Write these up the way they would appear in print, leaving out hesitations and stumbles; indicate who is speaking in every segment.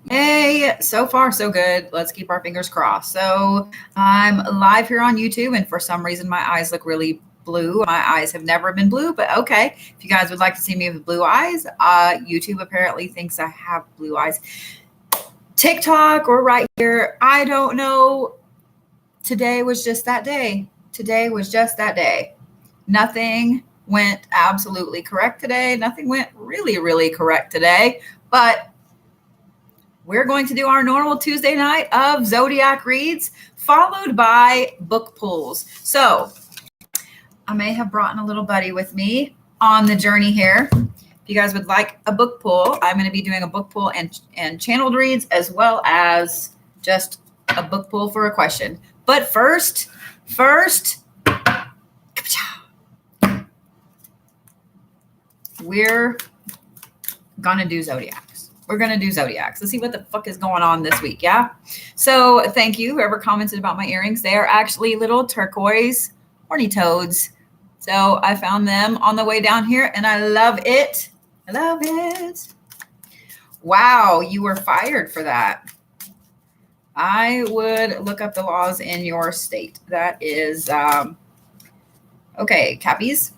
Speaker 1: Hey, so far so good. Let's keep our fingers crossed. So I'm live here on YouTube, and for some reason my eyes look really blue. My eyes have never been blue, but okay. If you guys would like to see me with blue eyes, YouTube apparently thinks I have blue eyes. TikTok or right here, I don't know. Today was just that day. Today was just that day. Nothing went absolutely correct today. Nothing went really, really correct today, but we're going to do our normal Tuesday night of Zodiac reads, followed by book pulls. So I may have brought in a little buddy with me on the journey here. If you guys would like a book pull, I'm going to be doing a book pull and channeled reads, as well as just a book pull for a question. But first, we're going to do Zodiacs. We're going to do Zodiacs. Let's see what the fuck is going on this week, yeah? So thank you, whoever commented about my earrings. They are actually little turquoise horny toads. So I found them on the way down here, and I love it. I love it. Wow, you were fired for that. I would look up the laws in your state. That is, okay, Cappies.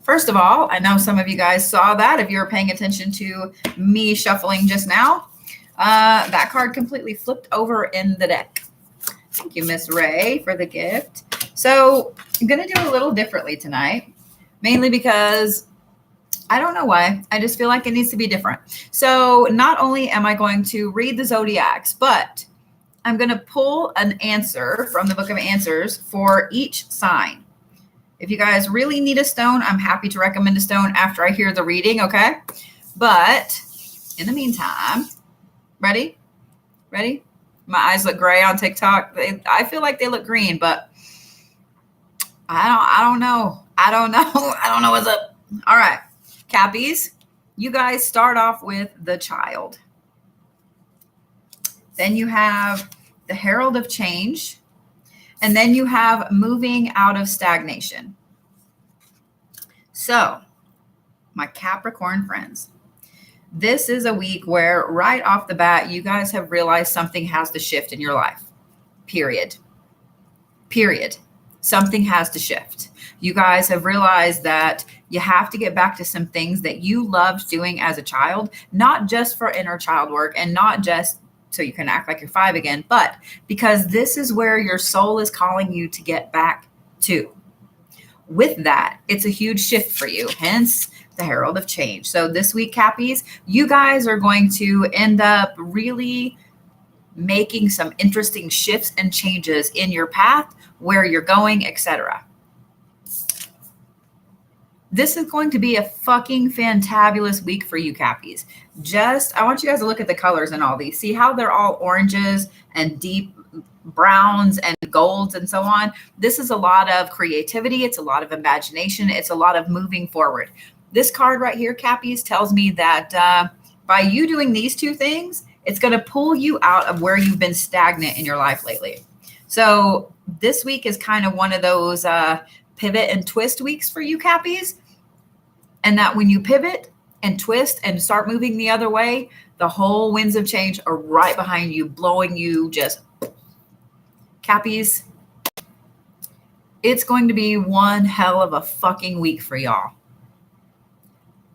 Speaker 1: First of all, I know some of you guys saw that if you were paying attention to me shuffling just now. That card completely flipped over in the deck. Thank you, Miss Ray, for the gift. So I'm going to do a little differently tonight, mainly because I don't know why. I just feel like it needs to be different. So not only am I going to read the Zodiacs, but I'm going to pull an answer from the Book of Answers for each sign. If you guys really need a stone, I'm happy to recommend a stone after I hear the reading, okay? But in the meantime, ready? Ready? My eyes look gray on TikTok. I feel like they look green, but I don't know. I don't know what's up. All right, Cappies, you guys start off with the Child. Then you have the Herald of Change. And then you have moving out of stagnation. So, my Capricorn friends, this is a week where right off the bat, you guys have realized something has to shift in your life. Period. Period. Something has to shift. You guys have realized that you have to get back to some things that you loved doing as a child, not just for inner child work and not just so you can act like you're 5 again, but because this is where your soul is calling you to get back to. With that, it's a huge shift for you, hence the Herald of Change. So this week, Cappies, you guys are going to end up really making some interesting shifts and changes in your path, where you're going, etc. This is going to be a fucking fantabulous week for you, Cappies. I want you guys to look at the colors in all these. See how they're all oranges and deep browns and golds and so on. This is a lot of creativity. It's a lot of imagination. It's a lot of moving forward. This card right here, Cappies, tells me that by you doing these two things, it's going to pull you out of where you've been stagnant in your life lately. So this week is kind of one of those pivot and twist weeks for you, Cappies. And that when you pivot and twist and start moving the other way, the whole winds of change are right behind you, blowing you just. Cappies, it's going to be one hell of a fucking week for y'all.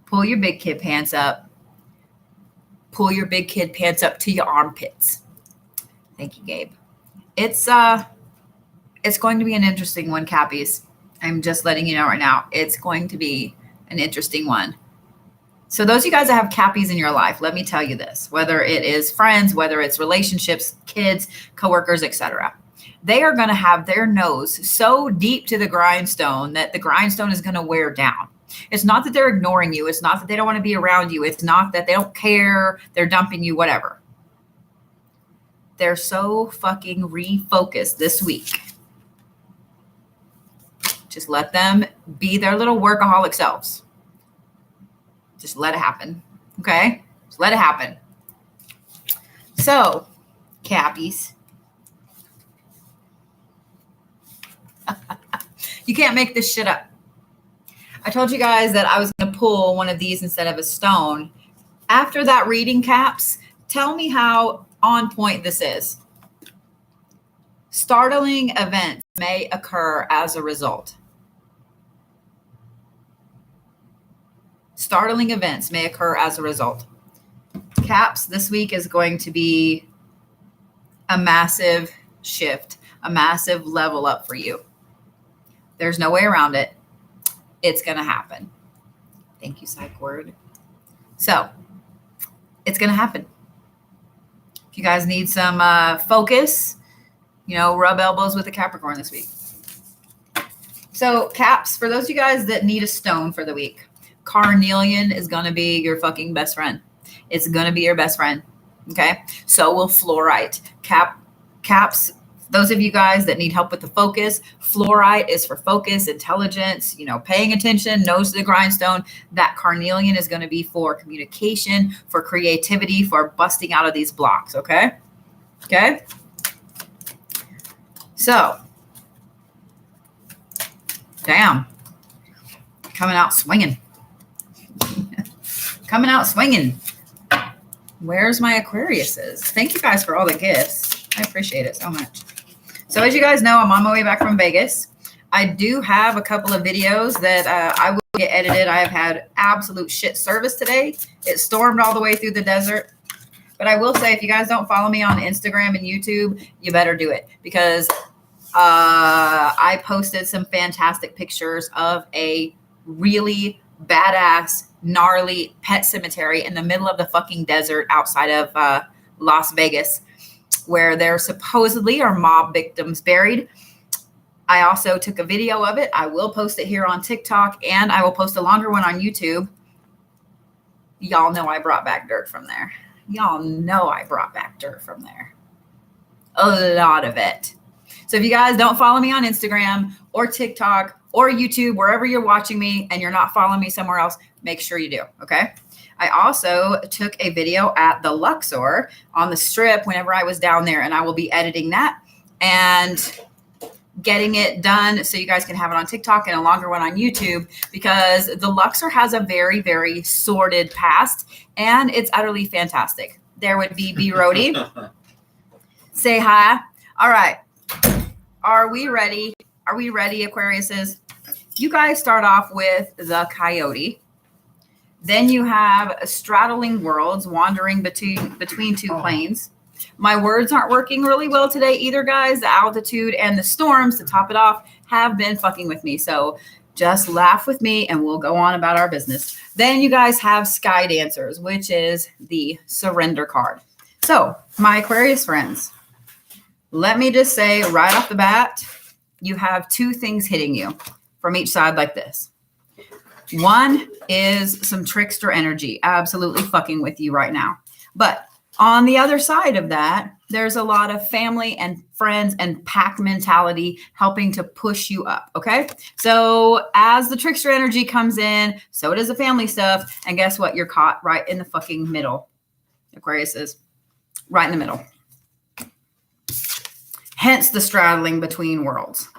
Speaker 1: Pull your big kid pants up. Pull your big kid pants up to your armpits. Thank you, Gabe. It's going to be an interesting one, Cappies. I'm just letting you know right now. It's going to be an interesting one. So those of you guys that have Cappies in your life, let me tell you this, whether it is friends, whether it's relationships, kids, coworkers, etc. They are going to have their nose so deep to the grindstone that the grindstone is going to wear down. It's not that they're ignoring you. It's not that they don't want to be around you. It's not that they don't care. They're dumping you, whatever. They're so fucking refocused this week. Just let them be their little workaholic selves. Just let it happen. Okay? Just let it happen. So, Cappies. You can't make this shit up. I told you guys that I was going to pull one of these instead of a stone. After that reading, Caps, Tell me how on point this is. Startling events may occur as a result. Startling events may occur as a result. Caps, this week is going to be a massive shift, a massive level up for you. There's no way around it. It's going to happen. Thank you, psych word. So it's going to happen. If you guys need some focus, rub elbows with the Capricorn this week. So Caps, for those of you guys that need a stone for the week, carnelian is going to be your fucking best friend. It's going to be your best friend. Okay. So will fluorite. Caps, those of you guys that need help with the focus, fluorite is for focus, intelligence, paying attention, nose to the grindstone. That carnelian is going to be for communication, for creativity, for busting out of these blocks. Okay. Okay. So, damn, coming out swinging. Coming out swinging. Where's my Aquariuses? Thank you guys for all the gifts. I appreciate it so much. So as you guys know, I'm on my way back from Vegas. I do have a couple of videos that I will get edited. I have had absolute shit service today. It stormed all the way through the desert. But I will say, if you guys don't follow me on Instagram and YouTube, you better do it, because I posted some fantastic pictures of a really badass, gnarly pet cemetery in the middle of the fucking desert outside of Las Vegas, where there supposedly are mob victims buried. I also took a video of it. I will post it here on TikTok, and I will post a longer one on YouTube. Y'all know I brought back dirt from there. Y'all know I brought back dirt from there. A lot of it. So if you guys don't follow me on Instagram or TikTok or YouTube, wherever you're watching me and you're not following me somewhere else, make sure you do. Okay. I also took a video at the Luxor on the Strip whenever I was down there, and I will be editing that and getting it done so you guys can have it on TikTok and a longer one on YouTube, because the Luxor has a very, very sordid past, and it's utterly fantastic. There would be B. Rody. Say hi. All right. Are we ready? Are we ready, Aquariuses? You guys start off with the Coyote. Then you have straddling worlds, wandering between two planes. My words aren't working really well today either, guys. The altitude and the storms, to top it off, have been fucking with me. So just laugh with me and we'll go on about our business. Then you guys have Sky Dancers, which is the surrender card. So my Aquarius friends, let me just say right off the bat, you have two things hitting you from each side like this. One is some trickster energy, absolutely fucking with you right now. But on the other side of that, there's a lot of family and friends and pack mentality helping to push you up. Okay. So as the trickster energy comes in, so does the family stuff. And guess what? You're caught right in the fucking middle. Aquarius is right in the middle. Hence the straddling between worlds.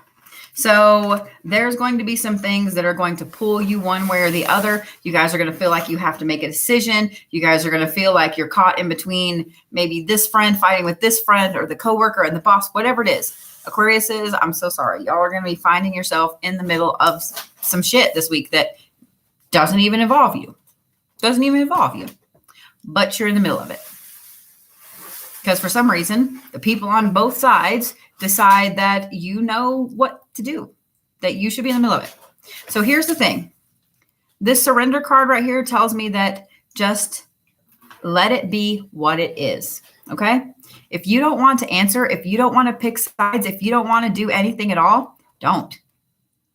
Speaker 1: So there's going to be some things that are going to pull you one way or the other. You guys are going to feel like you have to make a decision. You guys are going to feel like you're caught in between maybe this friend fighting with this friend, or the coworker and the boss, whatever it is. Aquarius is, I'm so sorry. Y'all are going to be finding yourself in the middle of some shit this week that doesn't even involve you. Doesn't even involve you. But you're in the middle of it. Because for some reason, the people on both sides decide that you know what to do, that you should be in the middle of it. So here's the thing. This surrender card right here tells me that just let it be what it is. Okay. If you don't want to answer, if you don't want to pick sides, if you don't want to do anything at all, don't.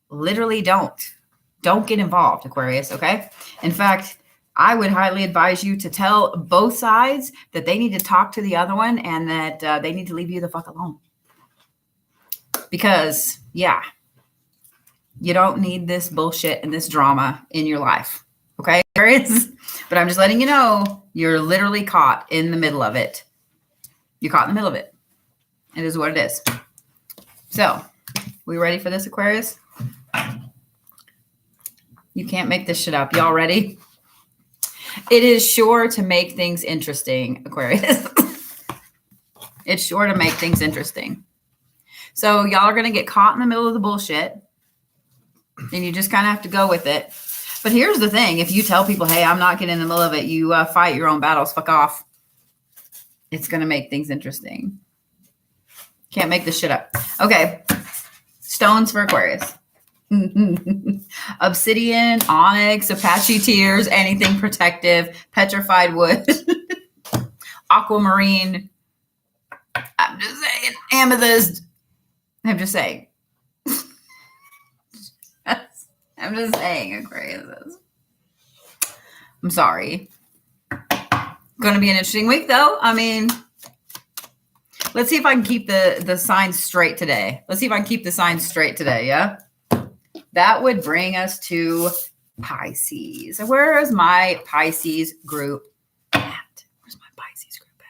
Speaker 1: Literally don't. Don't get involved, Aquarius. Okay. In fact, I would highly advise you to tell both sides that they need to talk to the other one, and that they need to leave you the fuck alone. Because, yeah, you don't need this bullshit and this drama in your life. Okay, Aquarius? But I'm just letting you know, you're literally caught in the middle of it. You're caught in the middle of it. It is what it is. So, we ready for this, Aquarius? You can't make this shit up. Y'all ready? It is sure to make things interesting, Aquarius. It's sure to make things interesting. So y'all are going to get caught in the middle of the bullshit, and you just kind of have to go with it. But here's the thing. If you tell people, hey, I'm not getting in the middle of it, you fight your own battles, fuck off. It's going to make things interesting. Can't make this shit up. Okay. Stones for Aquarius. Obsidian, onyx, Apache tears, anything protective, petrified wood, aquamarine. I'm just saying, amethyst. I'm just saying. I'm just saying, Aquarius. I'm sorry. Going to be an interesting week, though. I mean, let's see if I can keep the signs straight today. Let's see if I can keep the signs straight today, yeah? That would bring us to Pisces. Where is my Pisces group at? Where's my Pisces group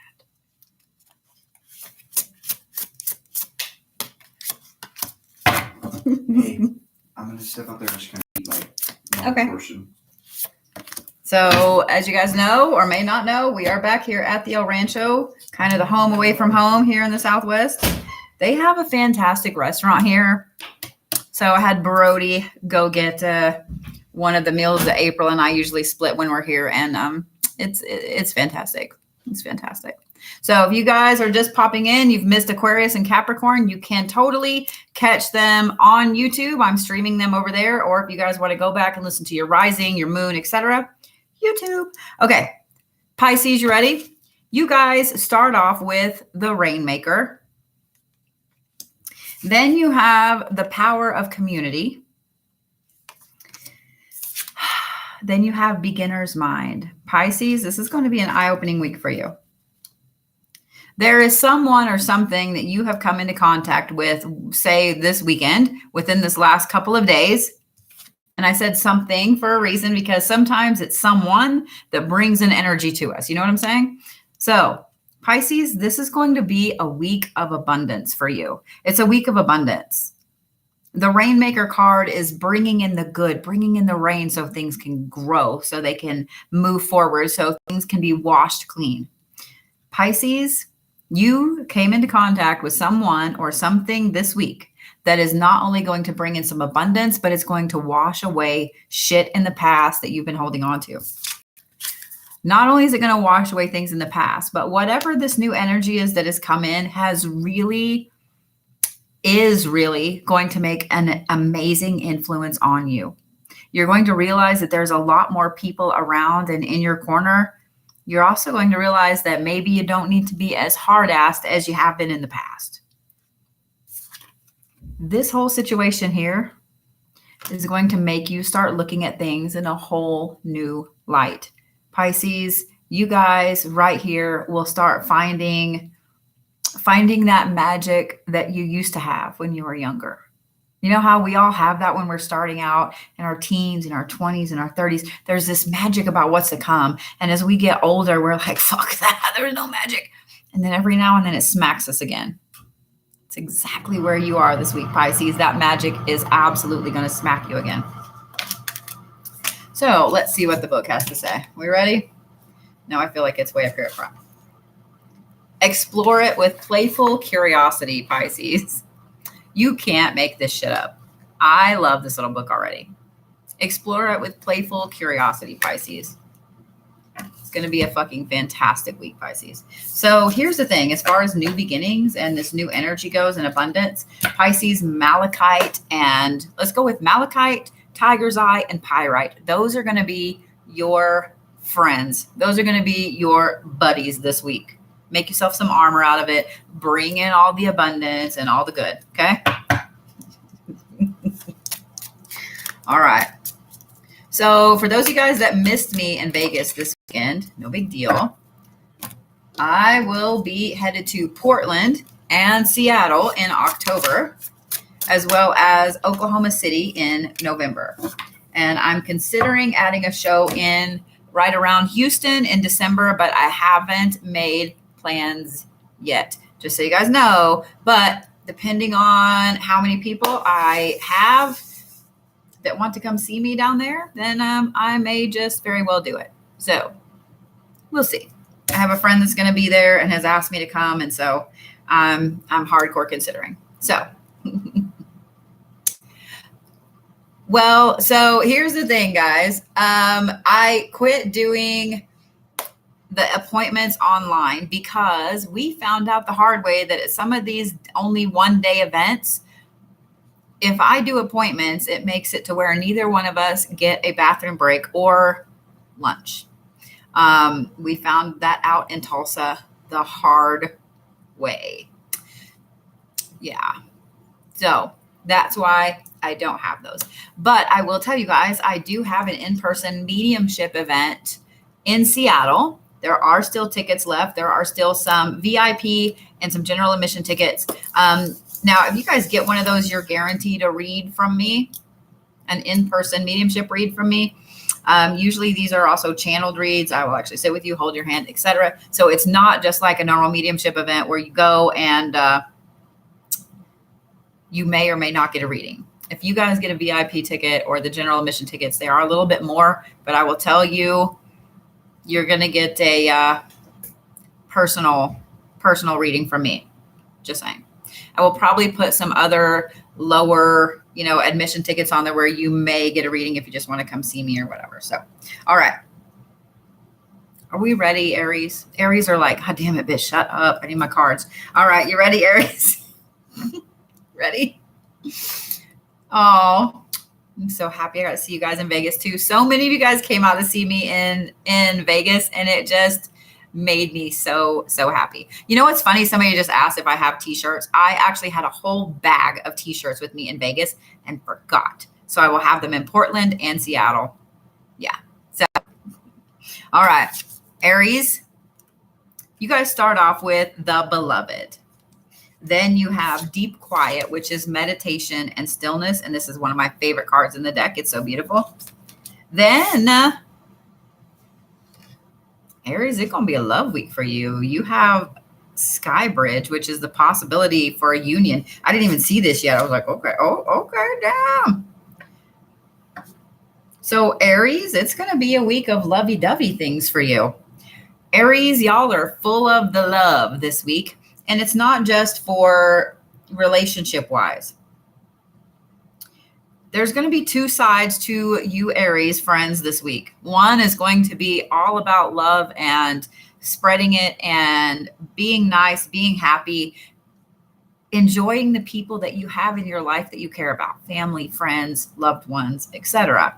Speaker 1: at?
Speaker 2: Hey, I'm going to step up there and just kind of eat my portion.
Speaker 1: So as you guys know or may not know, we are back here at the El Rancho, kind of the home away from home here in the Southwest. They have a fantastic restaurant here. So I had Brody go get one of the meals that April and I usually split when we're here. And it's fantastic. It's fantastic. So if you guys are just popping in, you've missed Aquarius and Capricorn, you can totally catch them on YouTube. I'm streaming them over there. Or if you guys want to go back and listen to your rising, your moon, etc., YouTube. Okay. Pisces, you ready? You guys start off with the Rainmaker. Then you have the power of community. Then you have beginner's mind. Pisces, this is going to be an eye-opening week for you. There is someone or something that you have come into contact with, say this weekend, within this last couple of days. And I said something for a reason, because sometimes it's someone that brings an energy to us. You know what I'm saying? So Pisces, this is going to be a week of abundance for you. It's a week of abundance. The Rainmaker card is bringing in the good, bringing in the rain so things can grow, so they can move forward, so things can be washed clean. Pisces, you came into contact with someone or something this week that is not only going to bring in some abundance, but it's going to wash away shit in the past that you've been holding on to. Not only is it going to wash away things in the past, but whatever this new energy is that has come in is really going to make an amazing influence on you. You're going to realize that there's a lot more people around and in your corner. You're also going to realize that maybe you don't need to be as hard-assed as you have been in the past. This whole situation here is going to make you start looking at things in a whole new light. Pisces, you guys right here will start finding that magic that you used to have when you were younger. You know how we all have that when we're starting out in our teens, in our 20s, in our 30s. There's this magic about what's to come. And as we get older, we're like, fuck that. There's no magic. And then every now and then it smacks us again. It's exactly where you are this week, Pisces. That magic is absolutely going to smack you again. So let's see what the book has to say. We ready? No, I feel like it's way up here at front. Explore it with playful curiosity, Pisces. You can't make this shit up. I love this little book already. Explore it with playful curiosity, Pisces. It's going to be a fucking fantastic week, Pisces. So here's the thing. As far as new beginnings and this new energy goes in abundance, Pisces, Malachite, and let's go with Malachite, Tiger's Eye, and Pyrite. Those are going to be your friends. Those are going to be your buddies this week. Make yourself some armor out of it. Bring in all the abundance and all the good. Okay. All right. So for those of you guys that missed me in Vegas this weekend, no big deal. I will be headed to Portland and Seattle in October, as well as Oklahoma City in November. And I'm considering adding a show in right around Houston in December, but I haven't made plans yet, just so you guys know. But depending on how many people I have that want to come see me down there, then I may just very well do it. So we'll see. I have a friend that's going to be there and has asked me to come. And so I'm hardcore considering. So, well, so here's the thing, guys. I quit doing the appointments online because we found out the hard way that at some of these only 1-day events, if I do appointments, it makes it to where neither one of us get a bathroom break or lunch. We found that out in Tulsa the hard way. Yeah. So that's why I don't have those. But I will tell you guys, I do have an in-person mediumship event in Seattle. There are still tickets left. There are still some VIP and some general admission tickets. Now, if you guys get one of those, you're guaranteed a read from me, an in-person mediumship read from me. Usually these are also channeled reads. I will actually sit with you, hold your hand, etc. So it's not just like a normal mediumship event where you go and you may or may not get a reading. If you guys get a VIP ticket or the general admission tickets, they are a little bit more, but I will tell you, you're going to get a personal reading from me. Just saying. I will probably put some other lower, admission tickets on there where you may get a reading if you just want to come see me or whatever. So, all right. Are we ready, Aries? Aries are like, God damn it, bitch, shut up. I need my cards. All right. You ready, Aries? Ready? Oh, I'm so happy I got to see you guys in Vegas too. So many of you guys came out to see me in Vegas, and it just made me so happy. You know what's funny? Somebody just asked if I have t-shirts. I actually had a whole bag of t-shirts with me in Vegas and forgot. So I will have them in Portland and Seattle. Yeah. So, all right. Aries, you guys start off with the beloved. Then you have deep quiet, which is meditation and stillness. And this is one of my favorite cards in the deck. It's so beautiful. Then Aries, it's going to be a love week for you. You have Sky Bridge, which is the possibility for a union. I didn't even see this yet. I was like, okay, damn. So Aries, it's going to be a week of lovey-dovey things for you. Aries, y'all are full of the love this week. And it's not just for relationship-wise. There's going to be two sides to you Aries friends this week. One is going to be all about love and spreading it and being nice, being happy, enjoying the people that you have in your life that you care about, family, friends, loved ones, etc.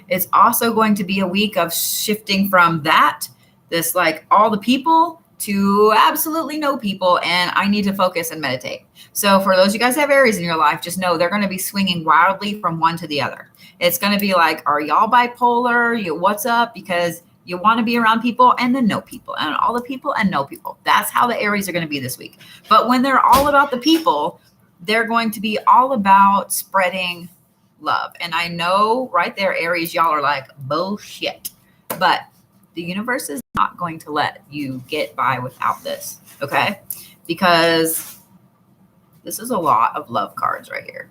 Speaker 1: It's also going to be a week of shifting from this like all the people to absolutely no people, and I need to focus and meditate. So for those of you guys that have Aries in your life, just know they're going to be swinging wildly from one to the other. It's going to be like, are y'all bipolar? What's up? Because you want to be around people and then no people, and all the people and no people. That's how the Aries are going to be this week. But when they're all about the people, they're going to be all about spreading love. And I know right there, Aries, y'all are like, bullshit. But the universe is not going to let you get by without this, okay? Because this is a lot of love cards right here.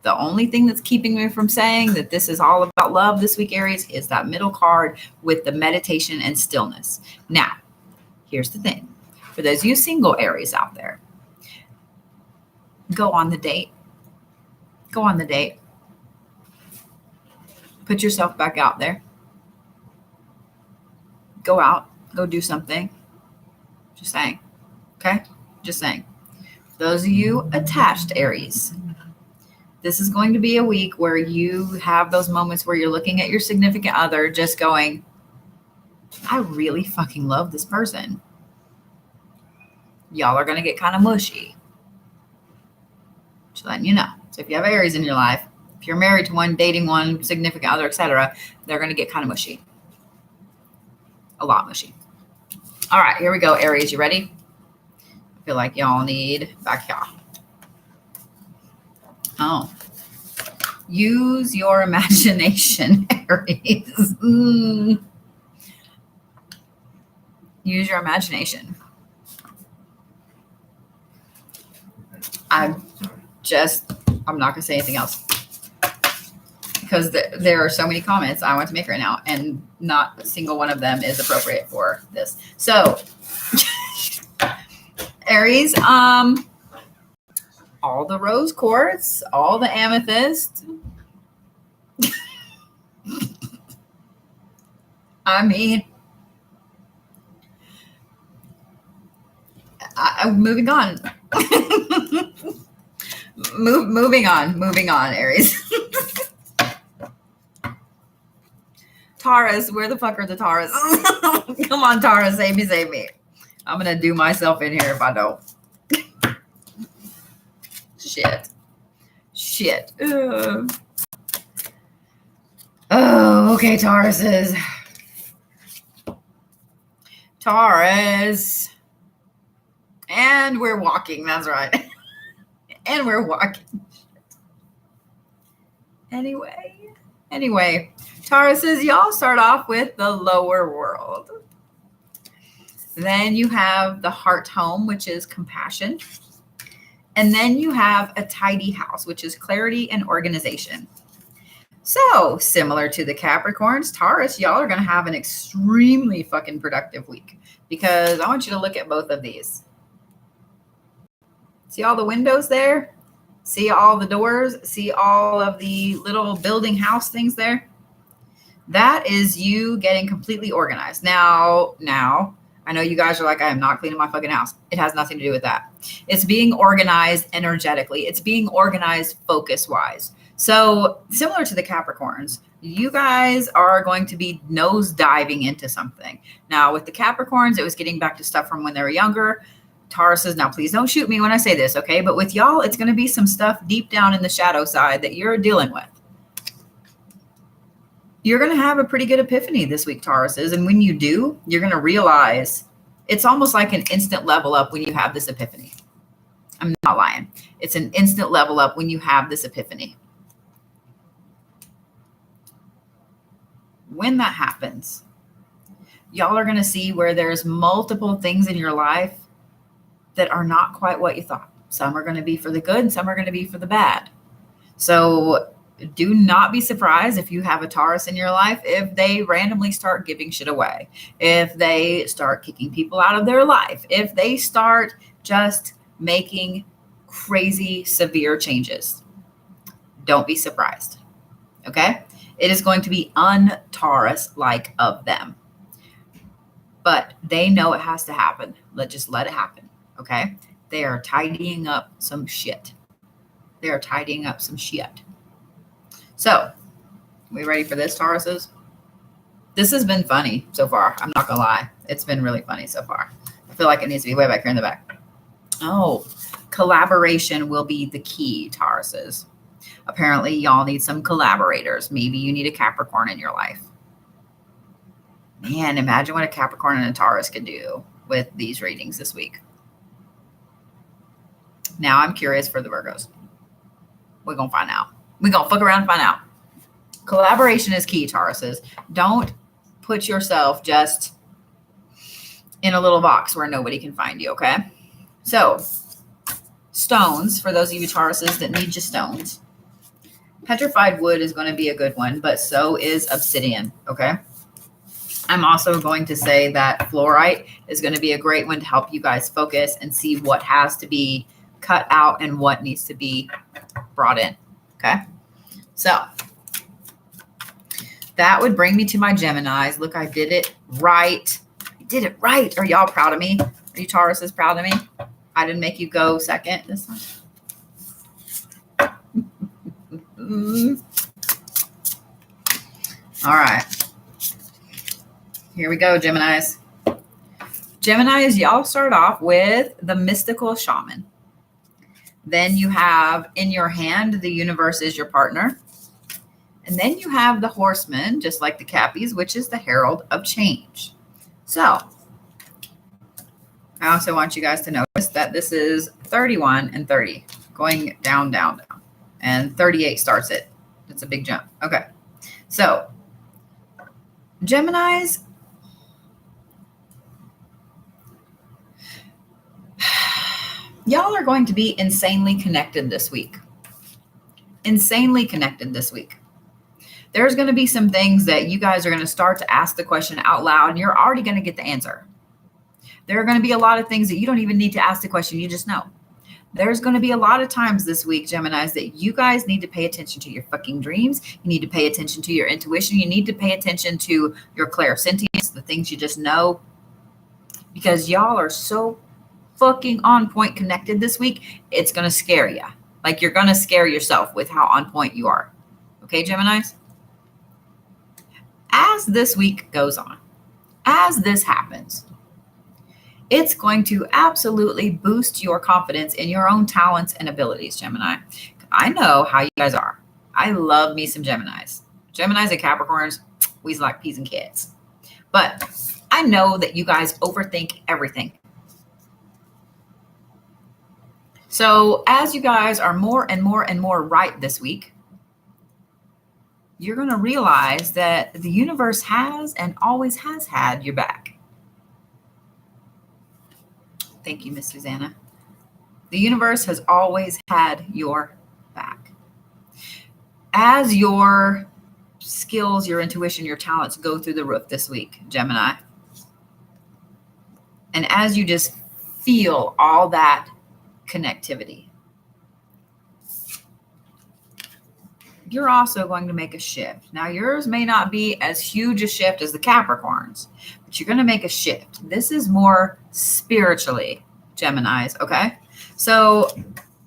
Speaker 1: The only thing that's keeping me from saying that this is all about love this week, Aries, is that middle card with the meditation and stillness. Now, here's the thing. For those of you single Aries out there, go on the date. Go on the date. Put yourself back out there. Go out, go do something. Just saying. Okay? Just saying. Those of you attached Aries, this is going to be a week where you have those moments where you're looking at your significant other just going, I really fucking love this person. Y'all are going to get kind of mushy. Just letting you know. So if you have Aries in your life, if you're married to one, dating one, significant other, etc., they're going to get kind of mushy. A lot mushy. All right, here we go, Aries. You ready? I feel like y'all need back here. Oh. Use your imagination, Aries. Use your imagination. I'm not going to say anything else. because there are so many comments I want to make right now, and not a single one of them is appropriate for this. So, Aries, all the rose quartz, all the amethyst. I mean, I'm moving on. Moving on, Aries. Taurus, where the fuck are the Taurus? Come on, Taurus, save me. I'm going to do myself in here if I don't. Shit. Oh, okay, Tauruses. Taurus. And we're walking, that's right. And we're walking. Anyway, Tauruses, y'all start off with the lower world. Then you have the heart home, which is compassion. And then you have a tidy house, which is clarity and organization. So similar to the Capricorns, Taurus, y'all are going to have an extremely fucking productive week, because I want you to look at both of these. See all the windows there? See all the doors? See all of the little building house things there? That is you getting completely organized. Now, I know you guys are like, I am not cleaning my fucking house. It has nothing to do with that. It's being organized energetically. It's being organized focus-wise. So similar to the Capricorns, you guys are going to be nose diving into something. Now with the Capricorns, it was getting back to stuff from when they were younger. Tauruses, now please don't shoot me when I say this, okay? But with y'all, it's going to be some stuff deep down in the shadow side that you're dealing with. You're going to have a pretty good epiphany this week, Tauruses. And when you do, you're going to realize it's almost like an instant level up when you have this epiphany. I'm not lying. It's an instant level up when you have this epiphany. When that happens, y'all are going to see where there's multiple things in your life that are not quite what you thought. Some are going to be for the good and some are going to be for the bad. So do not be surprised if you have a Taurus in your life if they randomly start giving shit away, if they start kicking people out of their life, if they start just making crazy, severe changes. Don't be surprised. Okay? It is going to be un-Taurus-like of them. But they know it has to happen. Just let it happen. Okay? They are tidying up some shit. So, we ready for this, Tauruses? This has been funny so far. I'm not going to lie. It's been really funny so far. I feel like it needs to be way back here in the back. Oh, collaboration will be the key, Tauruses. Apparently, y'all need some collaborators. Maybe you need a Capricorn in your life. Man, imagine what a Capricorn and a Taurus could do with these readings this week. Now I'm curious for the Virgos. We're going to find out. We're going to fuck around and find out. Collaboration is key, Tauruses. Don't put yourself just in a little box where nobody can find you, okay? So, stones, for those of you Tauruses that need your stones. Petrified wood is going to be a good one, but so is obsidian, okay? I'm also going to say that fluorite is going to be a great one to help you guys focus and see what has to be cut out and what needs to be brought in, okay? So that would bring me to my Geminis. Look, I did it right. Are y'all proud of me? Are you Tauruses proud of me? I didn't make you go second this time. All right. Here we go, Geminis. Geminis, y'all start off with the mystical shaman. Then you have in your hand, the universe is your partner. And then you have the horseman, just like the Cappies, which is the herald of change. So I also want you guys to notice that this is 31 and 30 going down, down, down. And 38 starts it. It's a big jump. Okay. So Geminis, y'all are going to be insanely connected this week. There's going to be some things that you guys are going to start to ask the question out loud, and you're already going to get the answer. There are going to be a lot of things that you don't even need to ask the question. You just know. There's going to be a lot of times this week, Geminis, that you guys need to pay attention to your fucking dreams. You need to pay attention to your intuition. You need to pay attention to your clairsentience, the things you just know, because y'all are so fucking on point connected this week. It's going to scare you. Like you're going to scare yourself with how on point you are. Okay, Geminis? As this week goes on, as this happens, it's going to absolutely boost your confidence in your own talents and abilities, Gemini. I know how you guys are. I love me some Geminis. Geminis and Capricorns, we like peas and carrots. But I know that you guys overthink everything. So as you guys are more and more and more right this week, you're going to realize that the universe has and always has had your back. Thank you, Miss Susanna. The universe has always had your back. As your skills, your intuition, your talents go through the roof this week, Gemini, and as you just feel all that connectivity, you're also going to make a shift. Now, yours may not be as huge a shift as the Capricorns, but you're going to make a shift. This is more spiritually, Geminis, okay? So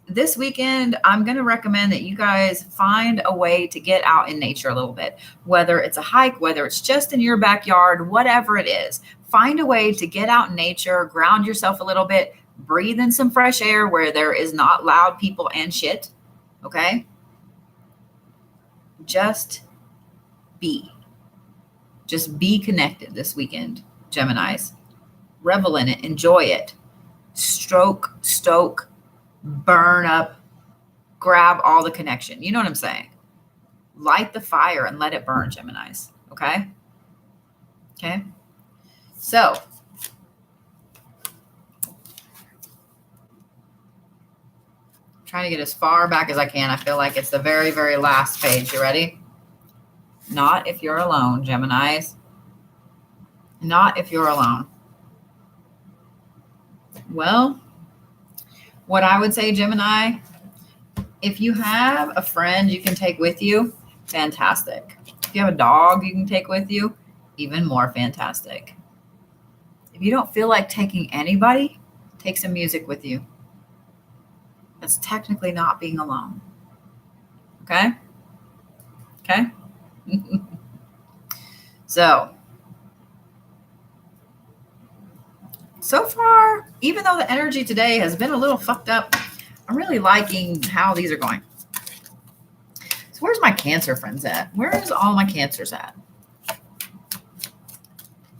Speaker 1: this weekend, I'm going to recommend that you guys find a way to get out in nature a little bit, whether it's a hike, whether it's just in your backyard, whatever it is. Find a way to get out in nature, ground yourself a little bit, breathe in some fresh air where there is not loud people and shit, okay? Just be connected this weekend, Geminis. Revel in it, enjoy it, stoke, burn up, grab all the connection. You know what I'm saying? Light the fire and let it burn, Geminis. Okay? Okay? So, trying to get as far back as I can. I feel like it's the very, very last page. You ready? Not if you're alone, Geminis. Not if you're alone. Well, what I would say, Gemini, if you have a friend you can take with you, fantastic. If you have a dog you can take with you, even more fantastic. If you don't feel like taking anybody, take some music with you. That's technically not being alone. Okay? Okay? So far, even though the energy today has been a little fucked up, I'm really liking how these are going. So where's my Cancer friends at? Where is all my Cancers at?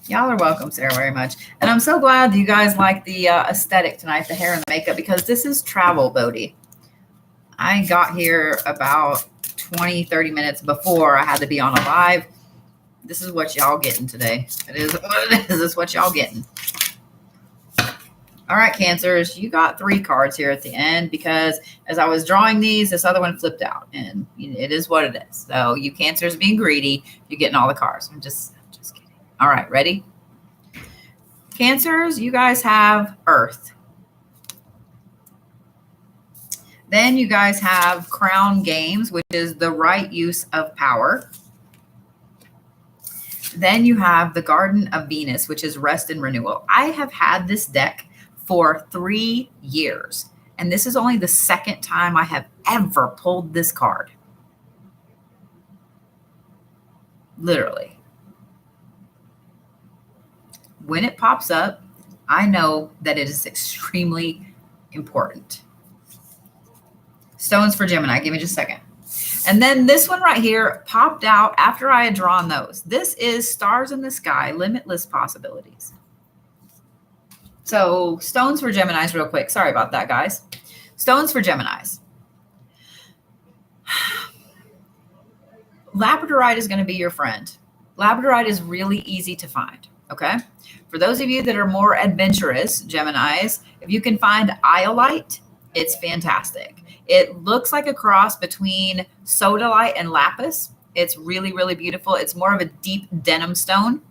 Speaker 1: Y'all are welcome, Sarah, very much. And I'm so glad that you guys like the aesthetic tonight, the hair and the makeup, because this is travel, Bodhi. I got here about 20, 30 minutes before I had to be on a live. This is what y'all getting today. It is what it is. This is what y'all getting. All right, Cancers, you got 3 cards here at the end because as I was drawing these, this other one flipped out, and it is what it is. So you Cancers being greedy, you're getting all the cards. I'm just kidding. All right, ready? Cancers, you guys have Earth. Then you guys have Crown Games, which is the right use of power. Then you have the Garden of Venus, which is rest and renewal. I have had this deck for 3 years, and this is only the second time I have ever pulled this card. Literally. When it pops up, I know that it is extremely important. Stones for Gemini. Give me just a second. And then this one right here popped out after I had drawn those. This is Stars in the Sky, Limitless Possibilities. So stones for Geminis real quick. Sorry about that, guys. Stones for Geminis. Labradorite is going to be your friend. Labradorite is really easy to find, okay? For those of you that are more adventurous, Geminis, if you can find iolite, it's fantastic. It looks like a cross between sodalite and lapis. It's really, really beautiful. It's more of a deep denim stone.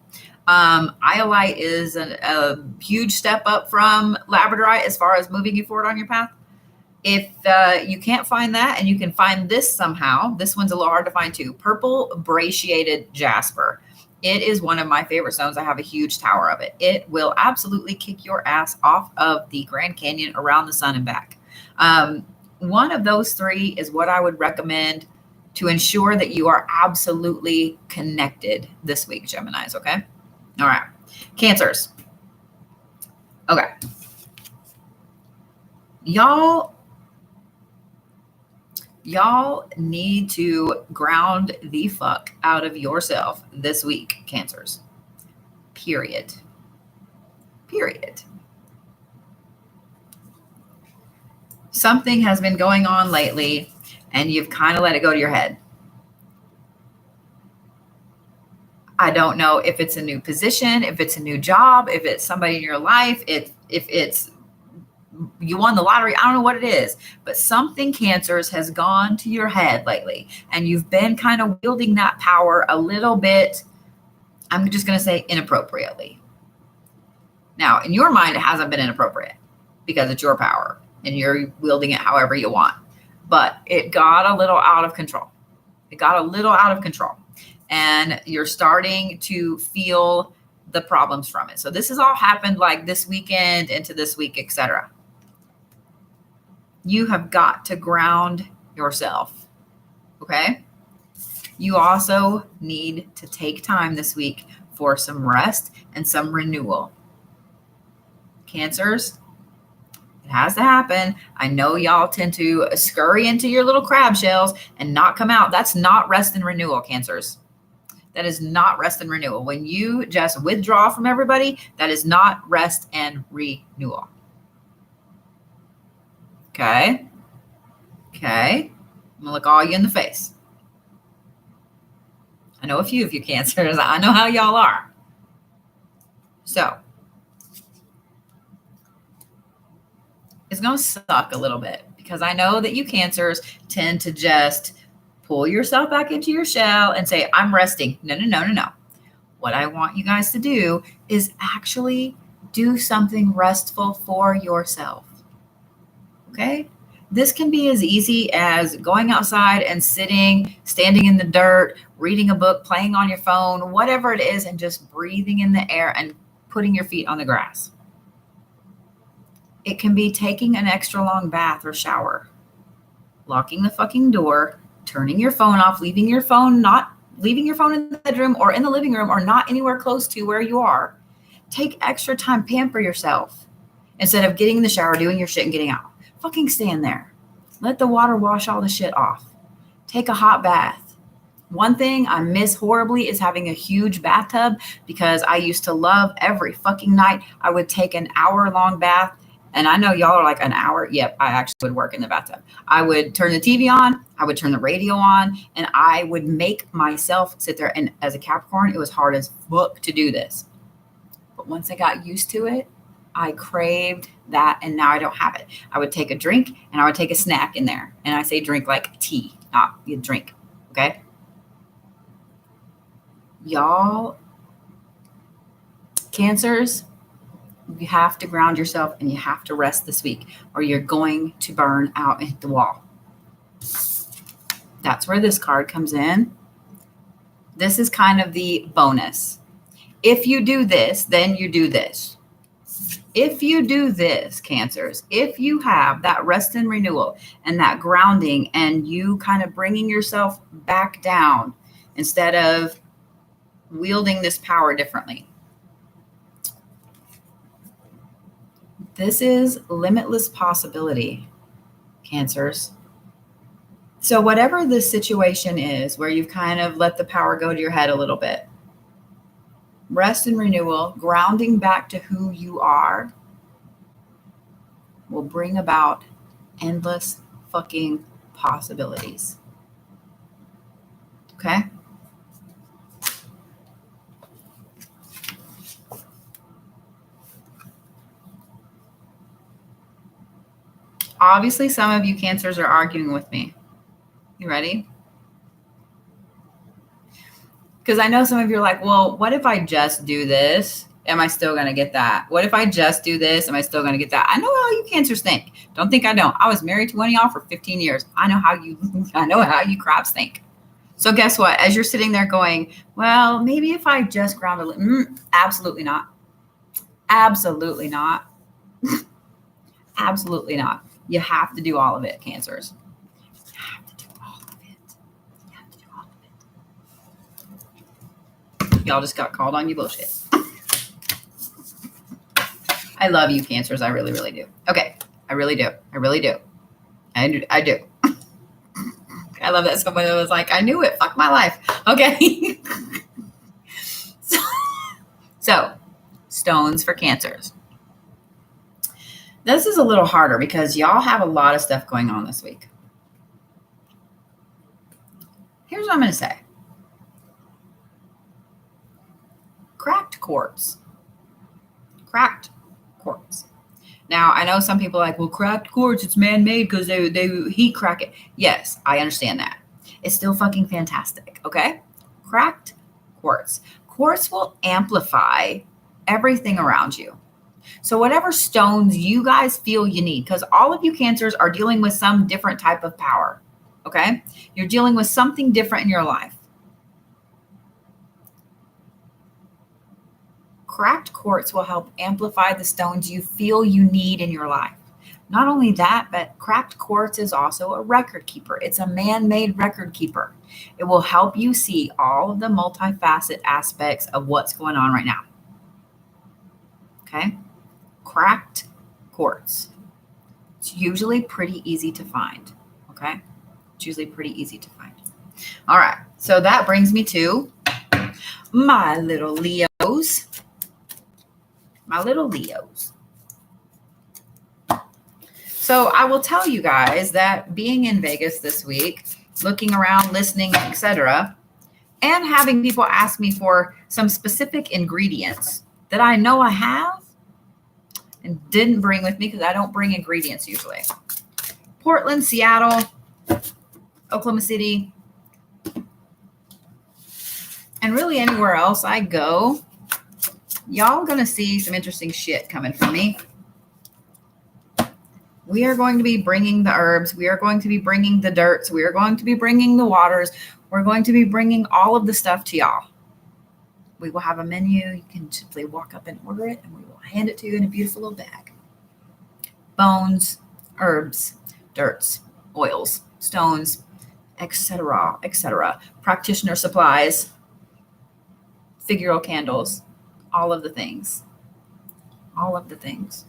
Speaker 1: Iolite is a huge step up from labradorite as far as moving you forward on your path. If you can't find that and you can find this somehow, this one's a little hard to find too. Purple brachiated jasper. It is one of my favorite stones. I have a huge tower of it. It will absolutely kick your ass off of the Grand Canyon, around the sun and back. One of those three is what I would recommend to ensure that you are absolutely connected this week, Geminis, okay? All right. Cancers. Okay. Y'all need to ground the fuck out of yourself this week, Cancers. Period. Something has been going on lately and you've kind of let it go to your head. I don't know if it's a new position, if it's a new job, if it's somebody in your life, if it's you won the lottery. I don't know what it is, but something, Cancers, has gone to your head lately and you've been kind of wielding that power a little bit, I'm just going to say inappropriately. Now, in your mind, it hasn't been inappropriate because it's your power and you're wielding it however you want, but it got a little out of control. And you're starting to feel the problems from it. So this has all happened like this weekend into this week, etc. You have got to ground yourself, okay? You also need to take time this week for some rest and some renewal. Cancers, it has to happen. I know y'all tend to scurry into your little crab shells and not come out. That's not rest and renewal, Cancers. That is not rest and renewal. When you just withdraw from everybody, that is not rest and renewal. Okay. I'm gonna look all you in the face. I know a few of you Cancers. I know how y'all are. So it's gonna suck a little bit because I know that you Cancers tend to just pull yourself back into your shell and say, I'm resting. No. What I want you guys to do is actually do something restful for yourself. Okay? This can be as easy as going outside and standing in the dirt, reading a book, playing on your phone, whatever it is, and just breathing in the air and putting your feet on the grass. It can be taking an extra long bath or shower, locking the fucking door, turning your phone off, leaving your phone in the bedroom or in the living room or not anywhere close to where you are. Take extra time, pamper yourself instead of getting in the shower, doing your shit and getting out. Fucking stand there. Let the water wash all the shit off. Take a hot bath. One thing I miss horribly is having a huge bathtub because I used to love every fucking night. I would take an hour-long bath. And I know y'all are like, an hour? Yep, I actually would work in the bathtub. I would turn the TV on, I would turn the radio on, and I would make myself sit there. And as a Capricorn, it was hard as fuck to do this. But once I got used to it, I craved that, and now I don't have it. I would take a drink, and I would take a snack in there. And I say drink like tea, not you drink, okay? Y'all, Cancers, you have to ground yourself and you have to rest this week or you're going to burn out and hit the wall. That's where this card comes in. This is kind of the bonus. If you do this, then you do this. If you do this, Cancers, if you have that rest and renewal and that grounding and you kind of bringing yourself back down instead of wielding this power differently, this is limitless possibility, Cancers. So whatever this situation is where you've kind of let the power go to your head a little bit, rest and renewal, grounding back to who you are, will bring about endless fucking possibilities. Okay? Obviously, some of you Cancers are arguing with me. You ready? Because I know some of you are like, well, what if I just do this? Am I still going to get that? What if I just do this? Am I still going to get that? I know how you Cancers think. Don't think I don't. I was married to one of y'all for 15 years. I know how you crabs think. So guess what? As you're sitting there going, well, maybe if I just ground a little, absolutely not. Absolutely not. Absolutely not. You have to do all of it, Cancers. You have to do all of it. You have to do all of it. Y'all just got called on you bullshit. I love you, Cancers. I really, really do. Okay. I really do. I really do. I do. I love that someone was like, I knew it. Fuck my life. Okay. So, stones for Cancers. This is a little harder because y'all have a lot of stuff going on this week. Here's what I'm going to say. Cracked quartz. Cracked quartz. Now, I know some people are like, well, cracked quartz, it's man-made because they heat crack it. Yes, I understand that. It's still fucking fantastic, okay? Cracked quartz. Quartz will amplify everything around you. So whatever stones you guys feel you need, because all of you Cancers are dealing with some different type of power, okay? You're dealing with something different in your life. Cracked quartz will help amplify the stones you feel you need in your life. Not only that, but cracked quartz is also a record keeper. It's a man-made record keeper. It will help you see all of the multifaceted aspects of what's going on right now. Okay? Cracked quartz. It's usually pretty easy to find. Okay? It's usually pretty easy to find. All right. So that brings me to my little Leos. My little Leos. So I will tell you guys that being in Vegas this week, looking around, listening, etc., and having people ask me for some specific ingredients that I know I have and didn't bring with me because I don't bring ingredients usually. Portland, Seattle, Oklahoma City, and really anywhere else I go, y'all going to see some interesting shit coming from me. We are going to be bringing the herbs. We are going to be bringing the dirts. We are going to be bringing the waters. We're going to be bringing all of the stuff to y'all. We will have a menu. You can simply walk up and order it, and we will hand it to you in a beautiful little bag. Bones, herbs, dirts, oils, stones, etc., etc. Practitioner supplies, figural candles, all of the things. All of the things.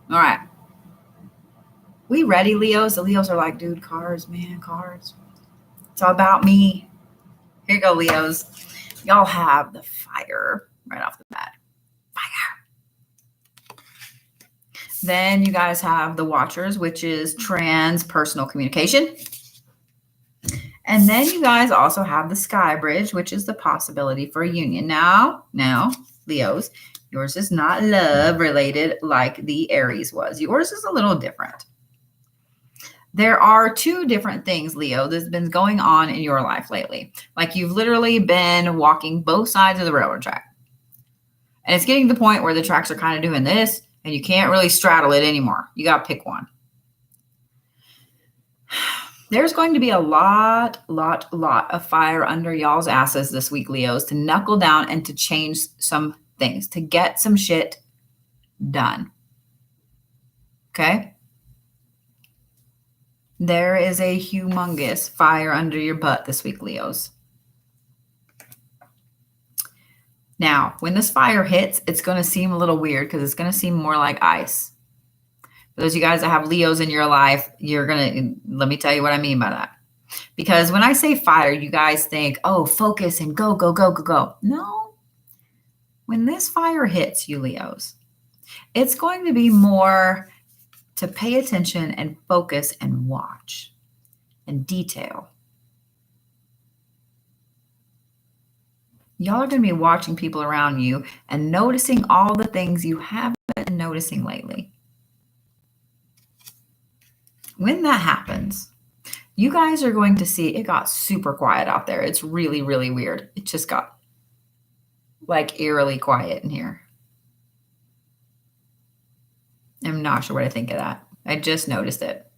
Speaker 1: All right. We ready, Leos? The Leos are like, dude, cards, man, cards. It's all about me. Here you go, Leos. Y'all have the fire right off the bat. Fire. Then you guys have the Watchers, which is transpersonal communication. And then you guys also have the Sky Bridge, which is the possibility for a union. Now, Leos, yours is not love related like the Aries was. Yours is a little different. There are two different things, Leo, that's been going on in your life lately. Like you've literally been walking both sides of the railroad track. And it's getting to the point where the tracks are kind of doing this and you can't really straddle it anymore. You got to pick one. There's going to be a lot of fire under y'all's asses this week, Leos, to knuckle down and to change some things, to get some shit done. Okay? There is a humongous fire under your butt this week, Leos. Now, when this fire hits, it's going to seem a little weird because it's going to seem more like ice. For those of you guys that have Leos in your life, let me tell you what I mean by that. Because when I say fire, you guys think, oh, focus and go, go, go, go, go. No. When this fire hits you, Leos, it's going to be more to pay attention and focus and watch and detail. Y'all are going to be watching people around you and noticing all the things you haven't been noticing lately. When that happens, You guys are going to see it got super quiet out there. It's really, really weird. It just got like eerily quiet in here. I'm not sure what I think of that. I just noticed it.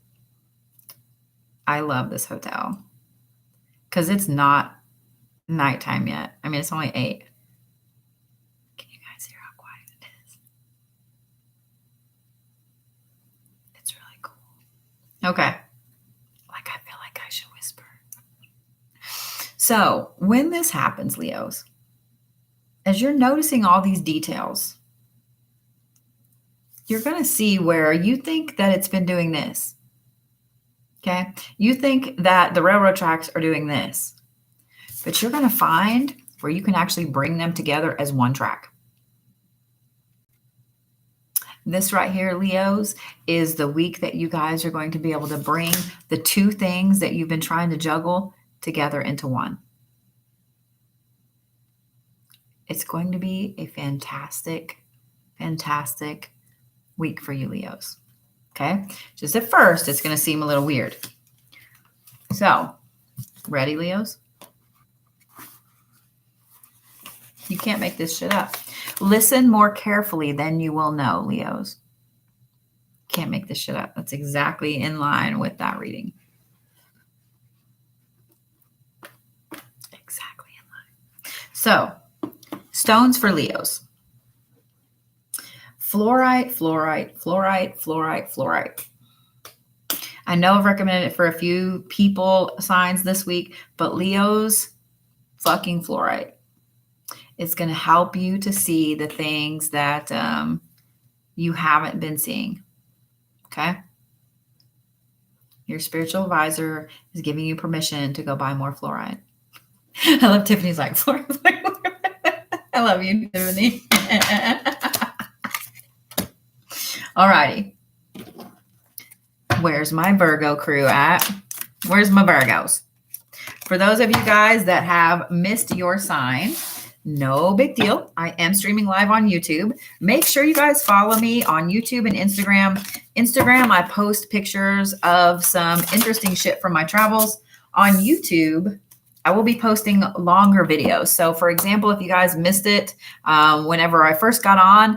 Speaker 1: I love this hotel because it's not nighttime yet. I mean, it's only 8. Can you guys hear how quiet it is? It's really cool. Okay. Like, I feel like I should whisper. So when this happens, Leos, as you're noticing all these details, you're going to see where you think that it's been doing this. Okay. You think that the railroad tracks are doing this, but you're going to find where you can actually bring them together as one track. This right here, Leos, is the week that you guys are going to be able to bring the two things that you've been trying to juggle together into one. It's going to be a fantastic, fantastic week for you, Leos. Okay? Just at first, it's going to seem a little weird. So, ready, Leos? You can't make this shit up. Listen more carefully than you will know, Leos. Can't make this shit up. That's exactly in line with that reading. Exactly in line. So, stones for Leos. Fluorite, fluorite, fluorite, fluorite, fluorite. I know I've recommended it for a few people signs this week, but Leos, fucking fluorite. It's going to help you to see the things that you haven't been seeing. Okay? Your spiritual advisor is giving you permission to go buy more fluorite. I love Tiffany's like, fluorite. I love you, Tiffany. All righty. Where's my Virgo crew at? Where's my Virgos? For those of you guys that have missed your sign, no big deal. I am streaming live on YouTube. Make sure you guys follow me on YouTube and Instagram. Instagram, I post pictures of some interesting shit from my travels. On YouTube, I will be posting longer videos. So for example, if you guys missed it, whenever I first got on,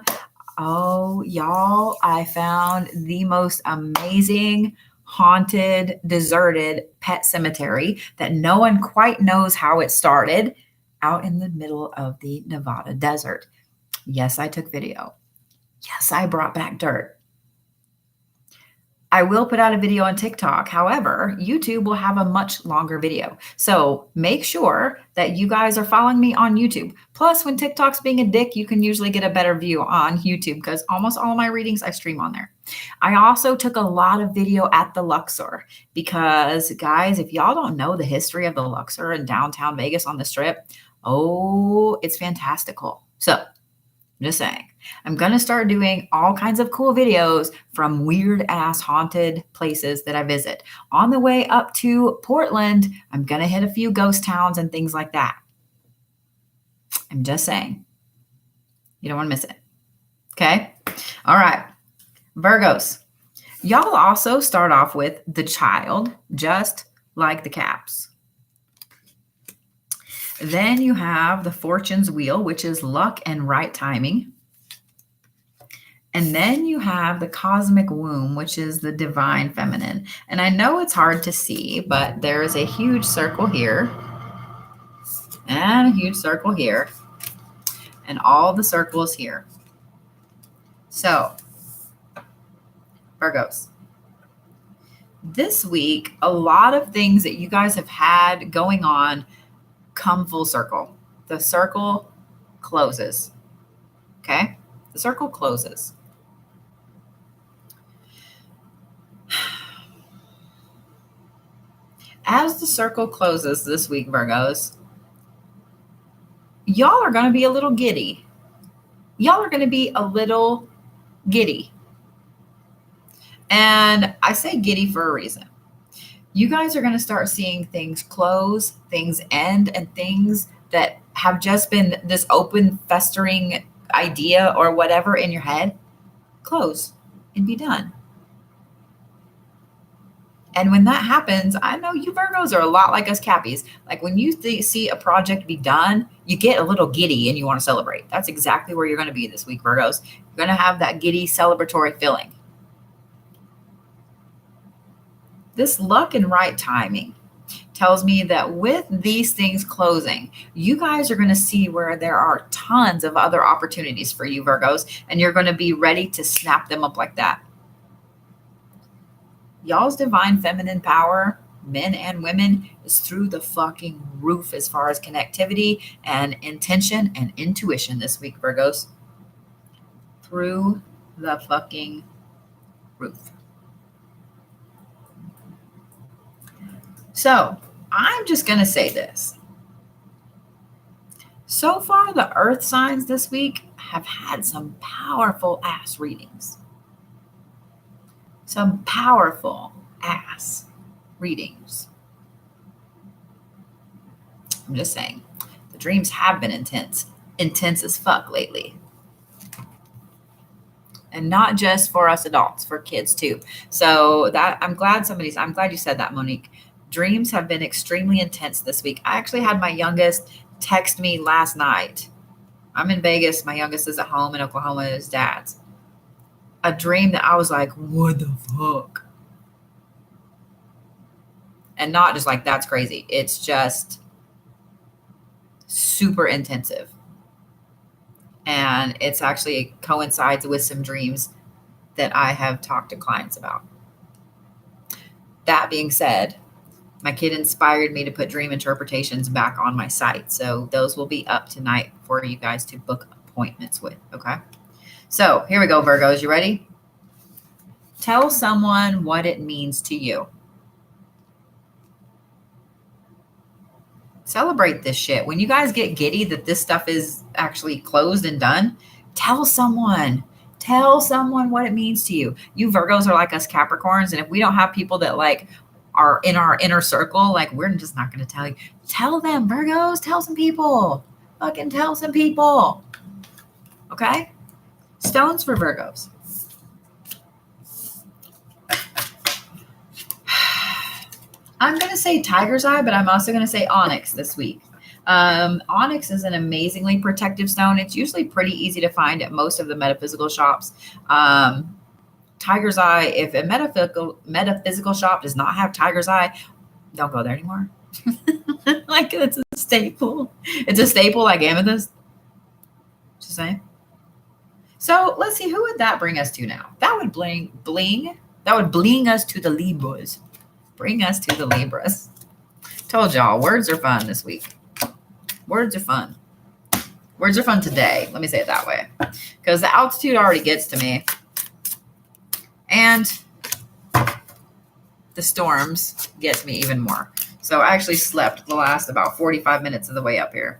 Speaker 1: oh, y'all, I found the most amazing haunted, deserted pet cemetery that no one quite knows how it started out in the middle of the Nevada desert. Yes, I took video. Yes, I brought back dirt. I will put out a video on TikTok. However, YouTube will have a much longer video. So make sure that you guys are following me on YouTube. Plus, when TikTok's being a dick, you can usually get a better view on YouTube because almost all of my readings I stream on there. I also took a lot of video at the Luxor because, guys, if y'all don't know the history of the Luxor in downtown Vegas on the Strip, oh, it's fantastical. So I'm just saying, I'm going to start doing all kinds of cool videos from weird ass haunted places that I visit. On the way up to Portland, I'm going to hit a few ghost towns and things like that. I'm just saying. You don't want to miss it. Okay? All right. Virgos. Y'all also start off with the Child, just like the Caps. Then you have the Fortune's Wheel, which is luck and right timing. And then you have the Cosmic Womb, which is the Divine Feminine. And I know it's hard to see, but there is a huge circle here and a huge circle here and all the circles here. So, Virgos. This week, a lot of things that you guys have had going on come full circle. The circle closes. Okay? The circle closes. As the circle closes this week, Virgos, y'all are going to be a little giddy. Y'all are going to be a little giddy. And I say giddy for a reason. You guys are going to start seeing things close, things end, and things that have just been this open, festering idea or whatever in your head, close and be done. And when that happens, I know you Virgos are a lot like us Cappies. Like when you see a project be done, you get a little giddy and you want to celebrate. That's exactly where you're going to be this week, Virgos. You're going to have that giddy celebratory feeling. This luck and right timing tells me that with these things closing, you guys are going to see where there are tons of other opportunities for you Virgos, and you're going to be ready to snap them up like that. Y'all's divine feminine power, men and women, is through the fucking roof as far as connectivity and intention and intuition this week, Virgos. Through the fucking roof. So I'm just going to say this. So far, the earth signs this week have had some powerful ass readings. Some powerful ass readings. I'm just saying, the dreams have been intense as fuck lately. And not just for us adults, for kids too. So that I'm glad you said that, Monique. Dreams have been extremely intense this week. I actually had my youngest text me last night. I'm in Vegas. My youngest is at home in Oklahoma at his dad's. A dream that I was like, what the fuck? And not just like, that's crazy. It's just super intensive. And it's actually coincides with some dreams that I have talked to clients about. That being said, my kid inspired me to put dream interpretations back on my site. So those will be up tonight for you guys to book appointments with. Okay. So here we go, Virgos. You ready? Tell someone what it means to you. Celebrate this shit. When you guys get giddy that this stuff is actually closed and done, tell someone. Tell someone what it means to you. You Virgos are like us Capricorns. And if we don't have people that like are in our inner circle, like we're just not going to tell you. Tell them, Virgos. Tell some people. Fucking tell some people. Okay? Stones for Virgos. I'm going to say tiger's eye, but I'm also going to say onyx this week. Onyx is an amazingly protective stone. It's usually pretty easy to find at most of the metaphysical shops. Tiger's eye, if a metaphysical shop does not have tiger's eye, don't go there anymore. Like it's a staple. It's a staple like amethyst. Just saying. So let's see, who would that bring us to now? That would bling. That would bling us to the Libras. Bring us to the Libras. Told y'all, words are fun this week. Words are fun. Words are fun today. Let me say it that way. Because the altitude already gets to me. And the storms get to me even more. So I actually slept the last about 45 minutes of the way up here.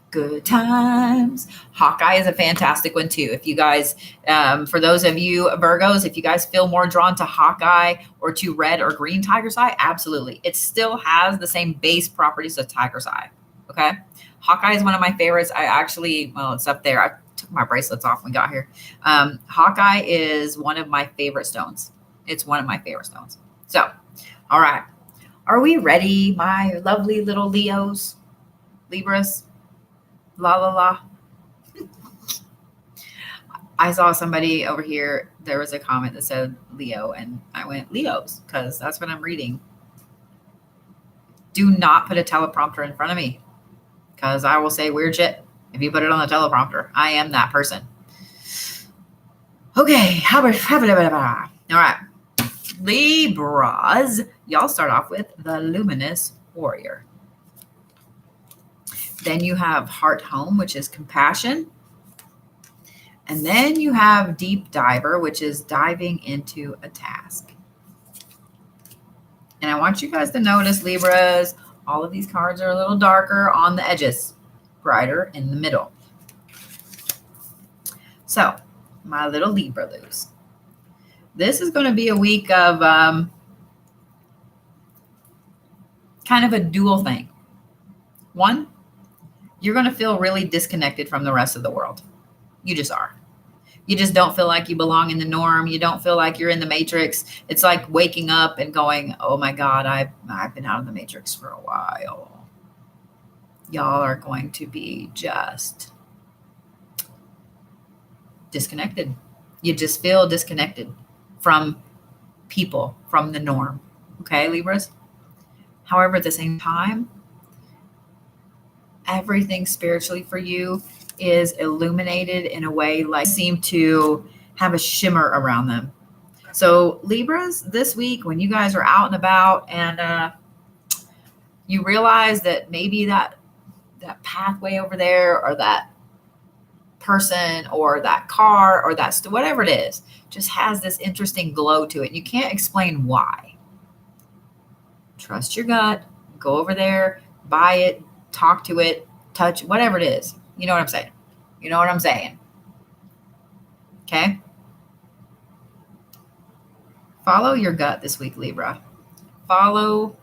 Speaker 1: Good times. Hawkeye is a fantastic one too. If you guys, for those of you Virgos, if you guys feel more drawn to Hawkeye or to red or green tiger's eye, absolutely. It still has the same base properties of tiger's eye. Okay. Hawkeye is one of my favorites. It's up there. I took my bracelets off when we got here. Hawkeye is one of my favorite stones. It's one of my favorite stones. So, all right. Are we ready, my lovely little Leos, Libras? La la la. I saw somebody over here. There was a comment that said Leo, and I went Leos because that's what I'm reading. Do not put a teleprompter in front of me because I will say weird shit if you put it on the teleprompter. I am that person. Okay. All right. Libras. Y'all start off with the luminous warrior. Then you have heart home, which is compassion. And then you have deep diver, which is diving into a task. And I want you guys to notice, Libras, all of these cards are a little darker on the edges, brighter in the middle. So, my little Libra-loos. This is going to be a week of kind of a dual thing. One, you're going to feel really disconnected from the rest of the world. You just are. You just don't feel like you belong in the norm. You don't feel like you're in the matrix. It's like waking up and going, oh my God, I've been out of the matrix for a while. Y'all are going to be just disconnected. You just feel disconnected from people, from the norm. Okay, Libras? However, at the same time, everything spiritually for you is illuminated in a way like seem to have a shimmer around them. So Libras, this week, when you guys are out and about and you realize that maybe that pathway over there or that person or that car or that whatever it is just has this interesting glow to it. You can't explain why. Trust your gut. Go over there, buy it, talk to it, touch, whatever it is. You know what I'm saying? You know what I'm saying? Okay? Follow your gut this week, Libra. Follow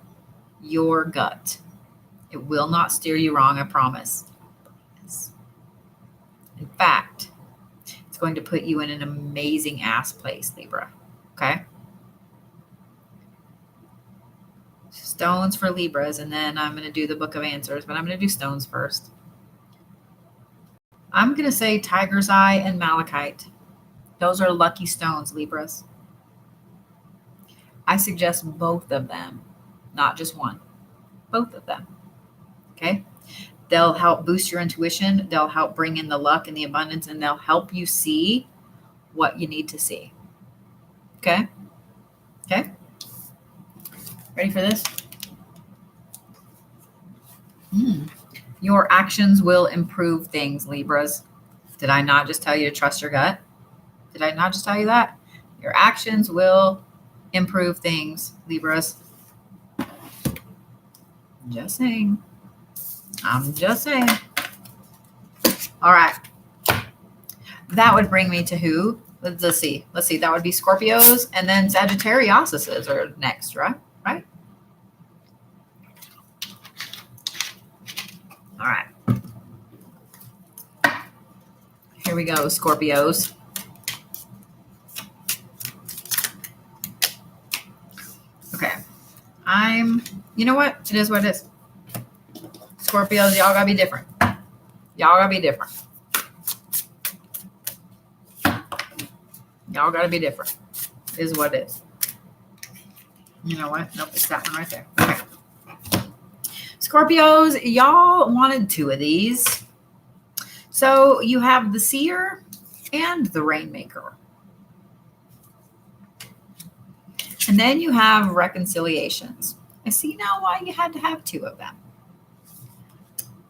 Speaker 1: your gut. It will not steer you wrong, I promise. In fact, it's going to put you in an amazing ass place, Libra. Okay? Stones for Libras, and then I'm going to do the Book of Answers, but I'm going to do stones first. I'm going to say tiger's eye and malachite. Those are lucky stones, Libras. I suggest both of them, not just one. Both of them. Okay? They'll help boost your intuition. They'll help bring in the luck and the abundance, and they'll help you see what you need to see. Okay? Okay? Ready for this? Your actions will improve things, Libras. Did I not just tell you to trust your gut? Did I not just tell you that? Your actions will improve things, Libras. Just saying. I'm just saying. All right. That would bring me to who? Let's see. That would be Scorpios, and then Sagittariuses are next, right? Right? All right. Here we go, Scorpios. Okay. You know what? It is what it is. Scorpios, y'all gotta be different. Y'all gotta be different. Y'all gotta be different. It is what it is. You know what? Nope, it's that one right there. Okay. Scorpios, y'all wanted two of these. So you have the seer and the rainmaker. And then you have reconciliations. I see now why you had to have two of them.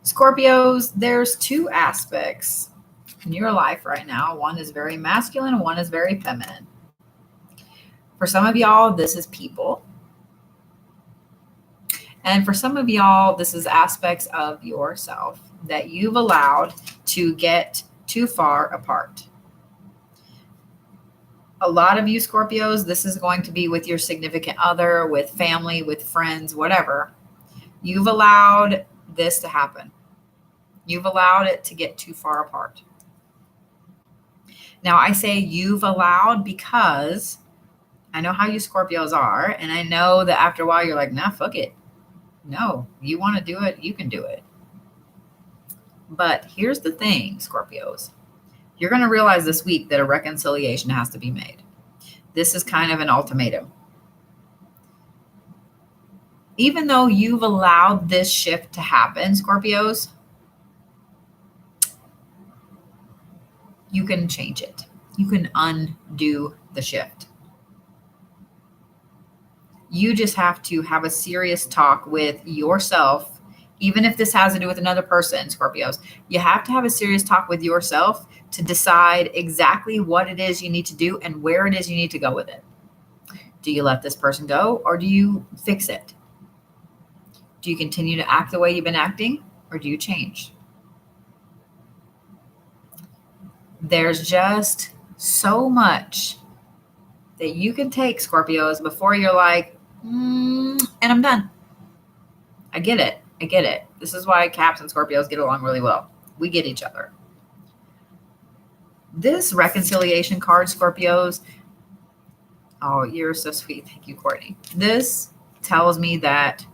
Speaker 1: Scorpios, there's two aspects in your life right now. One is very masculine and one is very feminine. For some of y'all, this is people. And for some of y'all, this is aspects of yourself that you've allowed to get too far apart. A lot of you Scorpios, this is going to be with your significant other, with family, with friends, whatever. You've allowed this to happen. You've allowed it to get too far apart. Now, I say you've allowed because I know how you Scorpios are, and I know that after a while you're like, nah, fuck it. No, you want to do it, you can do it. But here's the thing, Scorpios. You're going to realize this week that a reconciliation has to be made. This is kind of an ultimatum. Even though you've allowed this shift to happen, Scorpios, you can change it. You can undo the shift. You just have to have a serious talk with yourself, even if this has to do with another person, Scorpios. You have to have a serious talk with yourself to decide exactly what it is you need to do and where it is you need to go with it. Do you let this person go or do you fix it? Do you continue to act the way you've been acting or do you change? There's just so much that you can take, Scorpios, before you're like, and I'm done. I get it. I get it. This is why Caps and Scorpios get along really well. We get each other. This reconciliation card, Scorpios. Oh, you're so sweet. Thank you, Courtney. This tells me that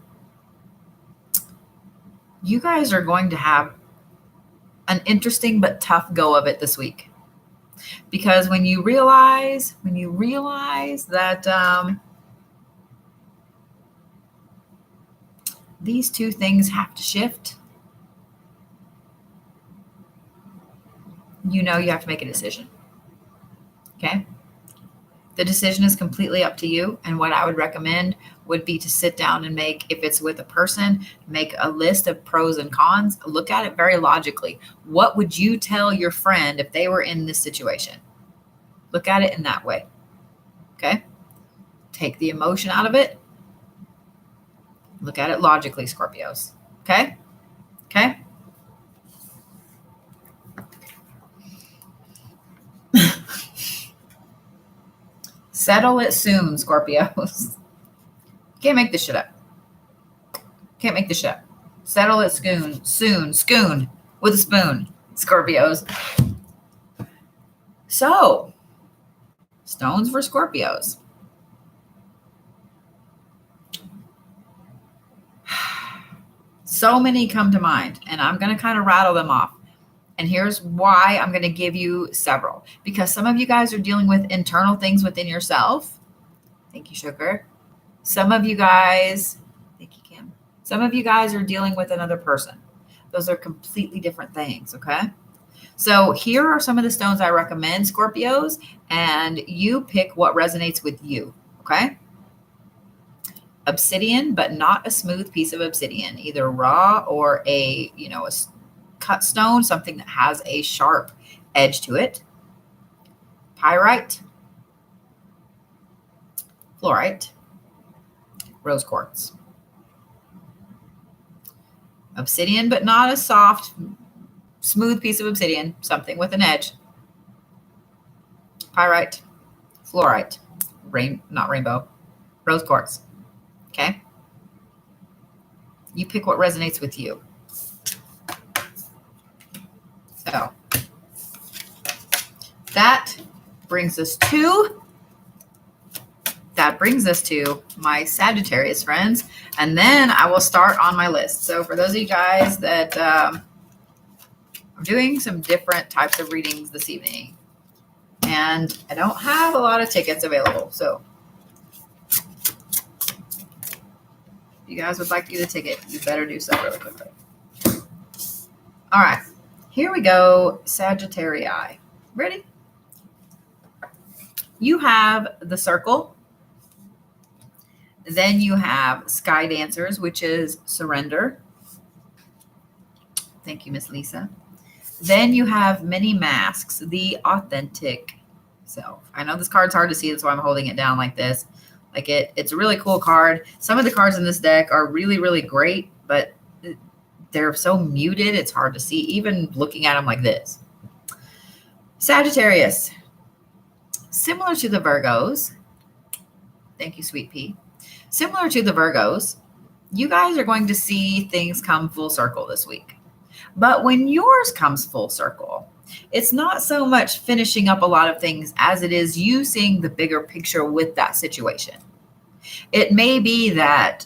Speaker 1: you guys are going to have an interesting but tough go of it this week. Because when you realize that these two things have to shift, you have to make a decision. Okay? The decision is completely up to you. And what I would recommend would be to sit down and if it's with a person, make a list of pros and cons. Look at it very logically. What would you tell your friend if they were in this situation? Look at it in that way. Okay? Take the emotion out of it. Look at it logically, Scorpios. Okay? Okay? Settle it soon, Scorpios. Can't make this shit up. Can't make this shit up. Settle it soon. Scoon with a spoon, Scorpios. So, stones for Scorpios. So many come to mind, and I'm going to kind of rattle them off. And here's why I'm going to give you several. Because some of you guys are dealing with internal things within yourself. Thank you, Sugar. Some of you guys, thank you, Kim. Some of you guys are dealing with another person. Those are completely different things, okay? So here are some of the stones I recommend, Scorpios, and you pick what resonates with you, okay? Obsidian, but not a smooth piece of obsidian, either raw or a cut stone, something that has a sharp edge to it. Pyrite, fluorite, rose quartz. Obsidian, but not a soft, smooth piece of obsidian, something with an edge. Pyrite, fluorite, not rainbow, rose quartz. Okay? You pick what resonates with you. So that brings us to my Sagittarius friends. And then I will start on my list. So for those of you guys that I'm doing some different types of readings this evening. And I don't have a lot of tickets available. So if you guys would like to get a ticket, you better do so really quickly. All right. Here we go, Sagittarii. Ready? You have the circle. Then you have Sky Dancers, which is surrender. Thank you, Miss Lisa. Then you have many masks, the authentic self. I know this card's hard to see, that's why I'm holding it down like this. It's a really cool card. Some of the cards in this deck are really, really great, but they're so muted, it's hard to see, even looking at them like this. Sagittarius, similar to the Virgos. Thank you, Sweet Pea. Similar to the Virgos, you guys are going to see things come full circle this week. But when yours comes full circle, it's not so much finishing up a lot of things as it is you seeing the bigger picture with that situation. It may be that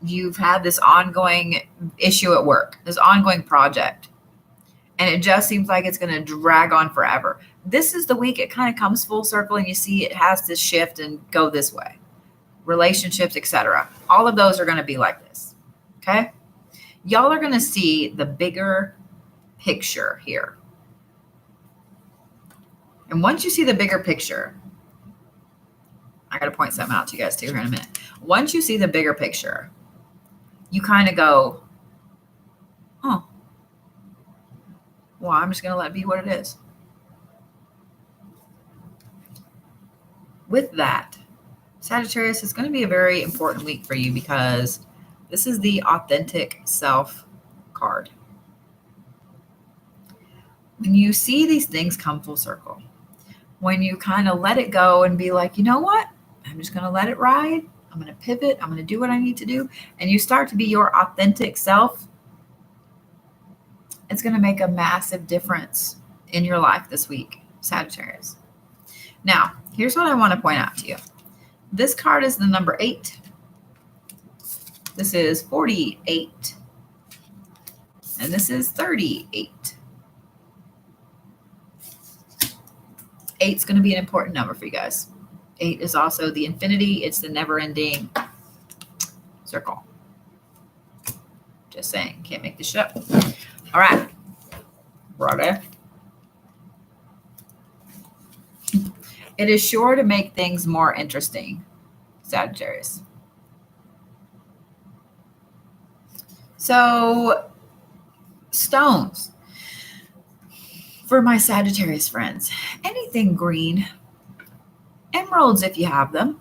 Speaker 1: you've had this ongoing issue at work, this ongoing project, and it just seems like it's going to drag on forever. This is the week it kind of comes full circle and you see it has to shift and go this way. Relationships, etc. All of those are going to be like this. Okay? Y'all are going to see the bigger picture here. And once you see the bigger picture, I got to point something out to you guys too here in a minute. Once you see the bigger picture, you kind of go, oh, well, I'm just going to let it be what it is. With that, Sagittarius, is going to be a very important week for you because this is the authentic self card. When you see these things come full circle, when you kind of let it go and be like, you know what? I'm just going to let it ride. I'm going to pivot. I'm going to do what I need to do. And you start to be your authentic self. It's going to make a massive difference in your life this week. Sagittarius. Now, here's what I want to point out to you. This card is the number 8. This is 48. And this is 38. 8's going to be an important number for you guys. 8 is also the infinity. It's the never-ending circle. Just saying. Can't make this shit up. All right. Ready? It is sure to make things more interesting, Sagittarius. So, stones. For my Sagittarius friends, anything green. Emeralds if you have them.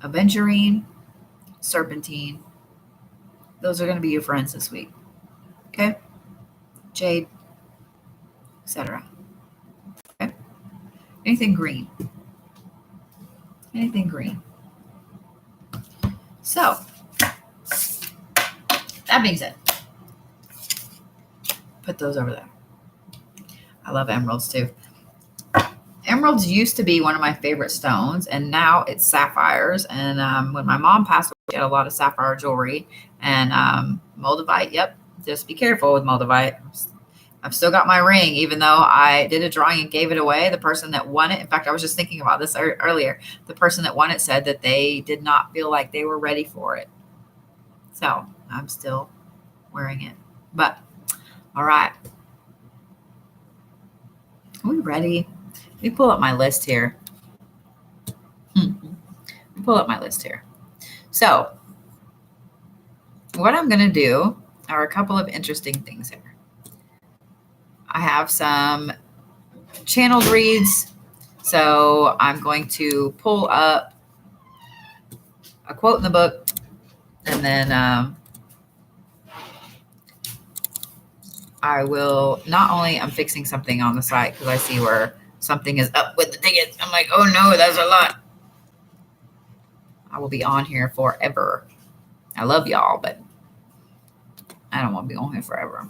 Speaker 1: Aventurine, serpentine. Those are going to be your friends this week. Okay? Jade, etc. Okay? Anything green. Anything green. So, that being said, put those over there. I love emeralds too. Emeralds used to be one of my favorite stones, and now it's sapphires. And when my mom passed away, she had a lot of sapphire jewelry. And moldavite, yep, just be careful with moldavite. I've still got my ring, even though I did a drawing and gave it away. The person that won it, in fact, I was just thinking about this earlier. The person that won it said that they did not feel like they were ready for it. So I'm still wearing it. But, all right. Are we ready? Let me pull up my list here. Pull up my list here. So, what I'm going to do are a couple of interesting things here. I have some channeled reads. So, I'm going to pull up a quote in the book, and then I will not only, I'm fixing something on the site because I see where something is up with the tickets. I'm like, oh no, that's a lot. I will be on here forever. I love y'all, but I don't want to be on here forever.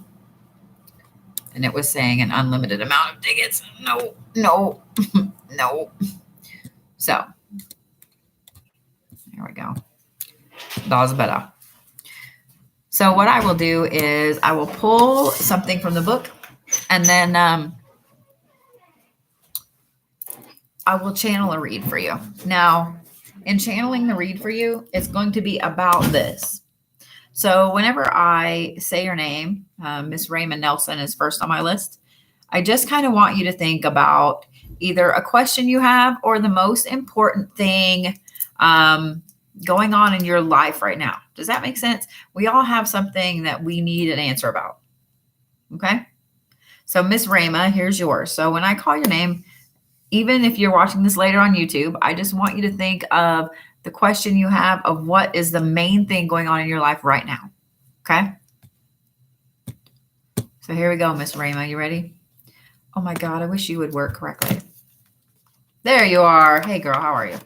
Speaker 1: And it was saying an unlimited amount of tickets. No, no, no. So, here we go. That's better. So what I will do is I will pull something from the book, and then I will channel a read for you. Now, in channeling the read for you, it's going to be about this. So whenever I say your name, Miss Raymond Nelson is first on my list. I just kind of want you to think about either a question you have or the most important thing going on in your life right now. Does that make sense? We all have something that we need an answer about. Okay? So Miss Rama, here's yours. So when I call your name, even if you're watching this later on YouTube, I just want you to think of the question you have of what is the main thing going on in your life right now. Okay? So here we go, Miss Rama. You ready? Oh my God, I wish you would work correctly. There you are. Hey girl, how are you?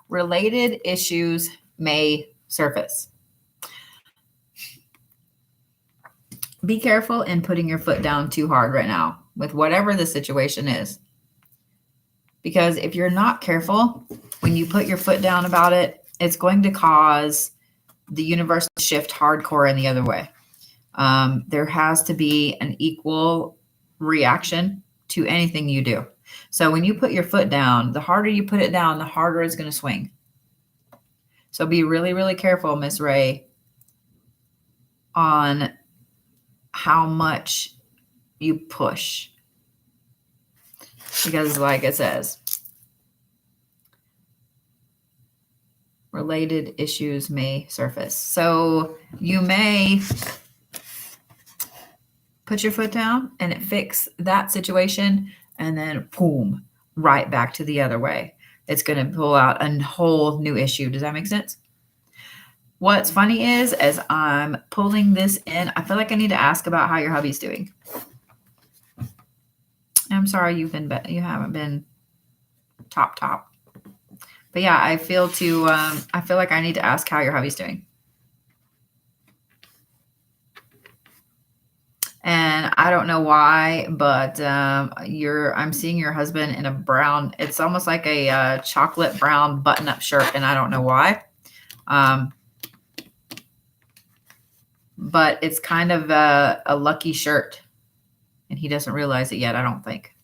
Speaker 1: Related issues may surface. Be careful in putting your foot down too hard right now with whatever the situation is. Because if you're not careful, when you put your foot down about it, it's going to cause the universe to shift hardcore in the other way. There has to be an equal reaction to anything you do. So when you put your foot down, the harder you put it down, the harder it's going to swing. So be really, really careful, Miss Ray, on how much you push. Because like it says, related issues may surface. So you may put your foot down and it fix that situation, and then boom, right back to the other way. It's going to pull out a whole new issue. Does that make sense? What's funny is, as I'm pulling this in, I feel like I need to ask about how your hubby's doing. I'm sorry you haven't been top, but But yeah, I feel like I need to ask how your hubby's doing. And I don't know why, but I'm seeing your husband in a brown, it's almost like a chocolate brown button-up shirt, and I don't know why. But it's kind of a lucky shirt, and he doesn't realize it yet, I don't think.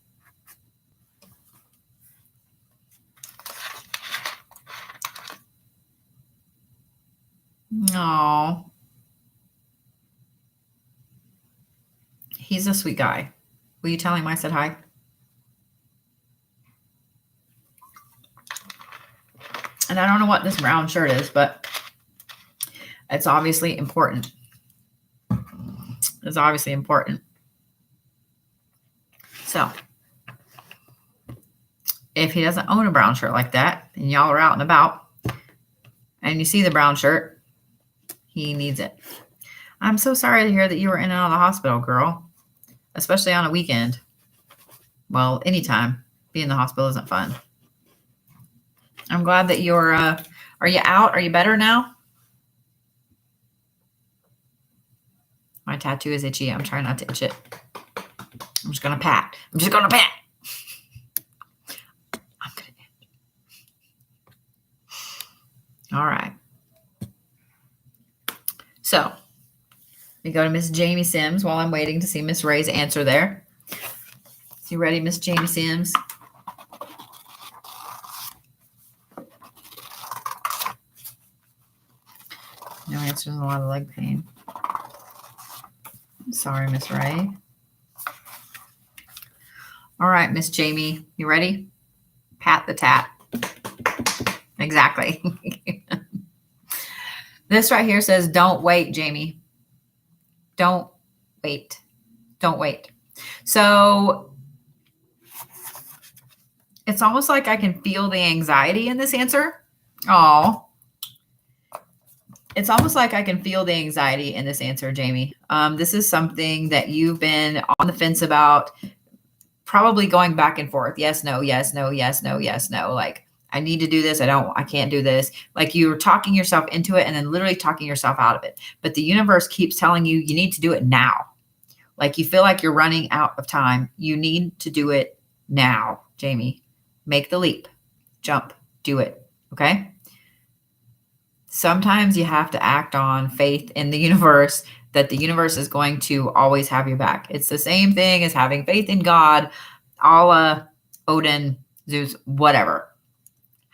Speaker 1: No. He's a sweet guy. Will you tell him I said hi? And I don't know what this brown shirt is, but it's obviously important. It's obviously important. So, if he doesn't own a brown shirt like that, and y'all are out and about, and you see the brown shirt, he needs it. I'm so sorry to hear that you were in and out of the hospital, girl, especially on a weekend. Well, anytime being in the hospital isn't fun. I'm glad that you're, are you out? Are you better now? My tattoo is itchy. I'm trying not to itch it. I'm just going to pat. I'm just going to pat. I'm going to itch. All right. So we go to Miss Jamie Sims while I'm waiting to see Miss Ray's answer there. You ready, Miss Jamie Sims? No answers, a lot of leg pain. Sorry, Miss Ray. All right, Miss Jamie, you ready? Pat the tat. Exactly. This right here says, don't wait, Jamie. Don't wait. Don't wait. So it's almost like I can feel the anxiety in this answer. Oh, it's almost like I can feel the anxiety in this answer, Jamie. This is something that you've been on the fence about, probably going back and forth. Yes, no, yes, no, yes, no, yes, no. Like, I need to do this. I can't do this. Like, you're talking yourself into it and then literally talking yourself out of it. But the universe keeps telling you, you need to do it now. Like, you feel like you're running out of time. You need to do it now, Jamie. Make the leap, jump, do it. Okay. Sometimes you have to act on faith in the universe, that the universe is going to always have your back. It's the same thing as having faith in God, Allah, Odin, Zeus, whatever.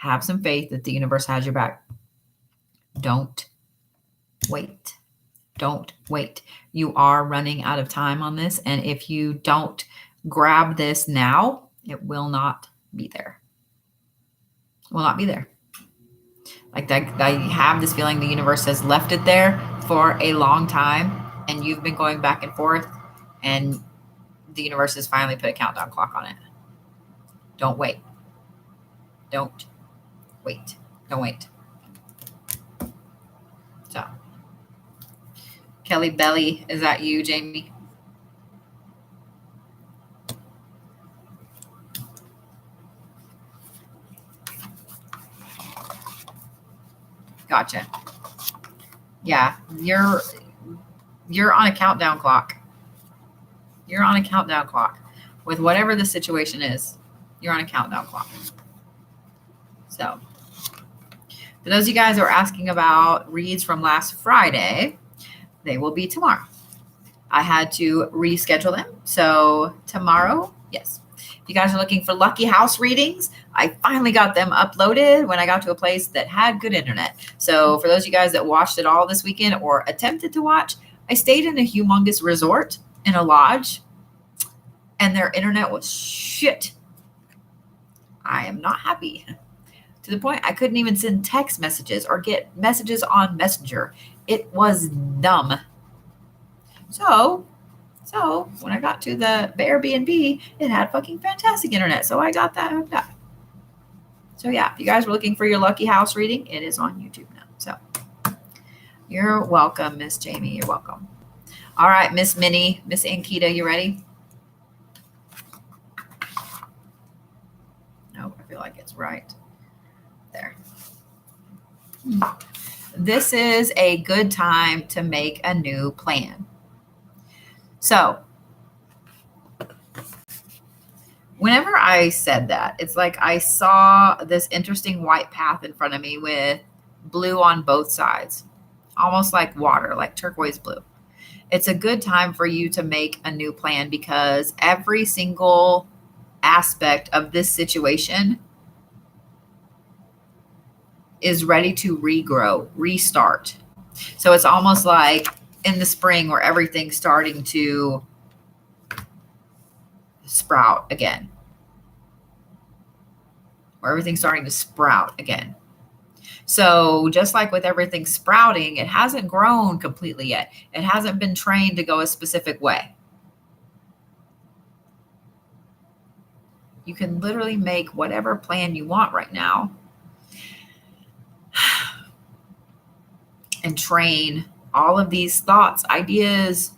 Speaker 1: Have some faith that the universe has your back. Don't wait. Don't wait. You are running out of time on this. And if you don't grab this now, it will not be there. It will not be there. Like that, I have this feeling the universe has left it there for a long time, and you've been going back and forth, and the universe has finally put a countdown clock on it. Don't wait. Don't wait. Don't wait. So, Kelly Belly, is that you, Jamie? Gotcha. Yeah, you're on a countdown clock. You're on a countdown clock. With whatever the situation is, you're on a countdown clock. So, for those of you guys who are asking about reads from last Friday, they will be tomorrow. I had to reschedule them. So tomorrow, yes. If you guys are looking for lucky house readings, I finally got them uploaded when I got to a place that had good internet. So for those of you guys that watched it all this weekend or attempted to watch, I stayed in a humongous resort in a lodge, and their internet was shit. I am not happy. To the point I couldn't even send text messages or get messages on Messenger. It was dumb. So when I got to the Airbnb, it had fucking fantastic internet. So I got that hooked up. So yeah, if you guys were looking for your lucky house reading, it is on YouTube now. So you're welcome, Miss Jamie. You're welcome. All right, Miss Minnie, Miss Ankita, you ready? No, I feel like it's right there. This is a good time to make a new plan. So, whenever I said that, it's like I saw this interesting white path in front of me with blue on both sides, almost like water, like turquoise blue. It's a good time for you to make a new plan because every single aspect of this situation is ready to regrow, restart. So it's almost like in the spring where everything's starting to sprout again. Where everything's starting to sprout again. So just like with everything sprouting, it hasn't grown completely yet. It hasn't been trained to go a specific way. You can literally make whatever plan you want right now and train all of these thoughts, ideas,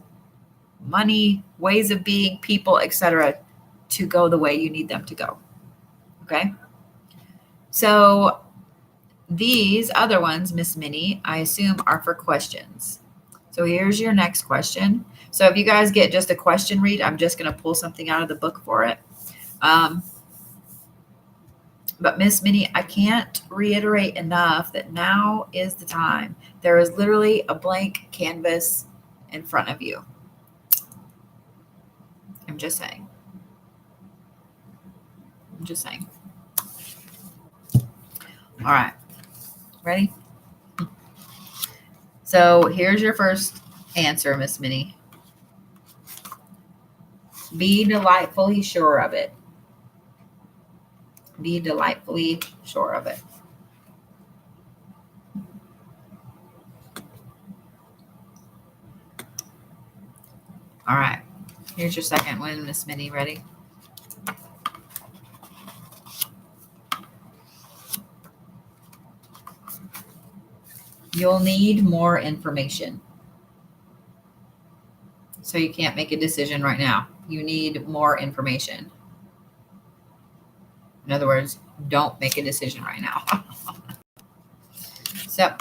Speaker 1: money, ways of being, people, etc., to go the way you need them to go. Okay? So these other ones, Miss Minnie, I assume are for questions. So here's your next question. So if you guys get just a question read, I'm just going to pull something out of the book for it. But Miss Minnie, I can't reiterate enough that now is the time. There is literally a blank canvas in front of you. I'm just saying. I'm just saying. All right. Ready? So here's your first answer, Miss Minnie. Be delightfully sure of it. Be delightfully sure of it. All right. Here's your second one, Miss Minnie. Ready? You'll need more information. So you can't make a decision right now. You need more information. In other words, don't make a decision right now. So,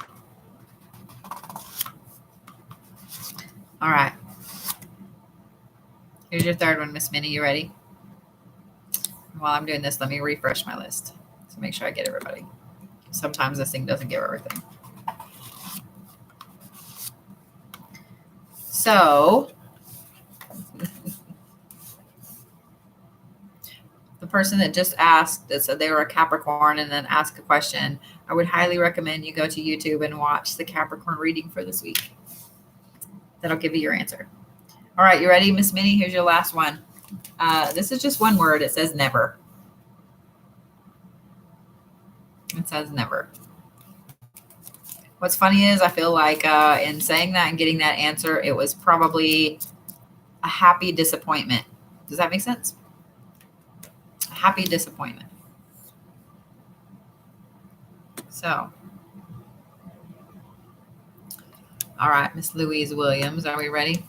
Speaker 1: all right. Here's your third one, Miss Minnie. You ready? While I'm doing this, let me refresh my list to make sure I get everybody. Sometimes this thing doesn't give everything. So, the person that just asked, that said they were a Capricorn and then asked a question, I would highly recommend you go to YouTube and watch the Capricorn reading for this week. That'll give you your answer. All right, you ready, Miss Minnie? Here's your last one. This is just one word. It says never. It says never. What's funny is I feel like in saying that and getting that answer, it was probably a happy disappointment. Does that make sense? A happy disappointment. So, all right, Miss Louise Williams, are we ready?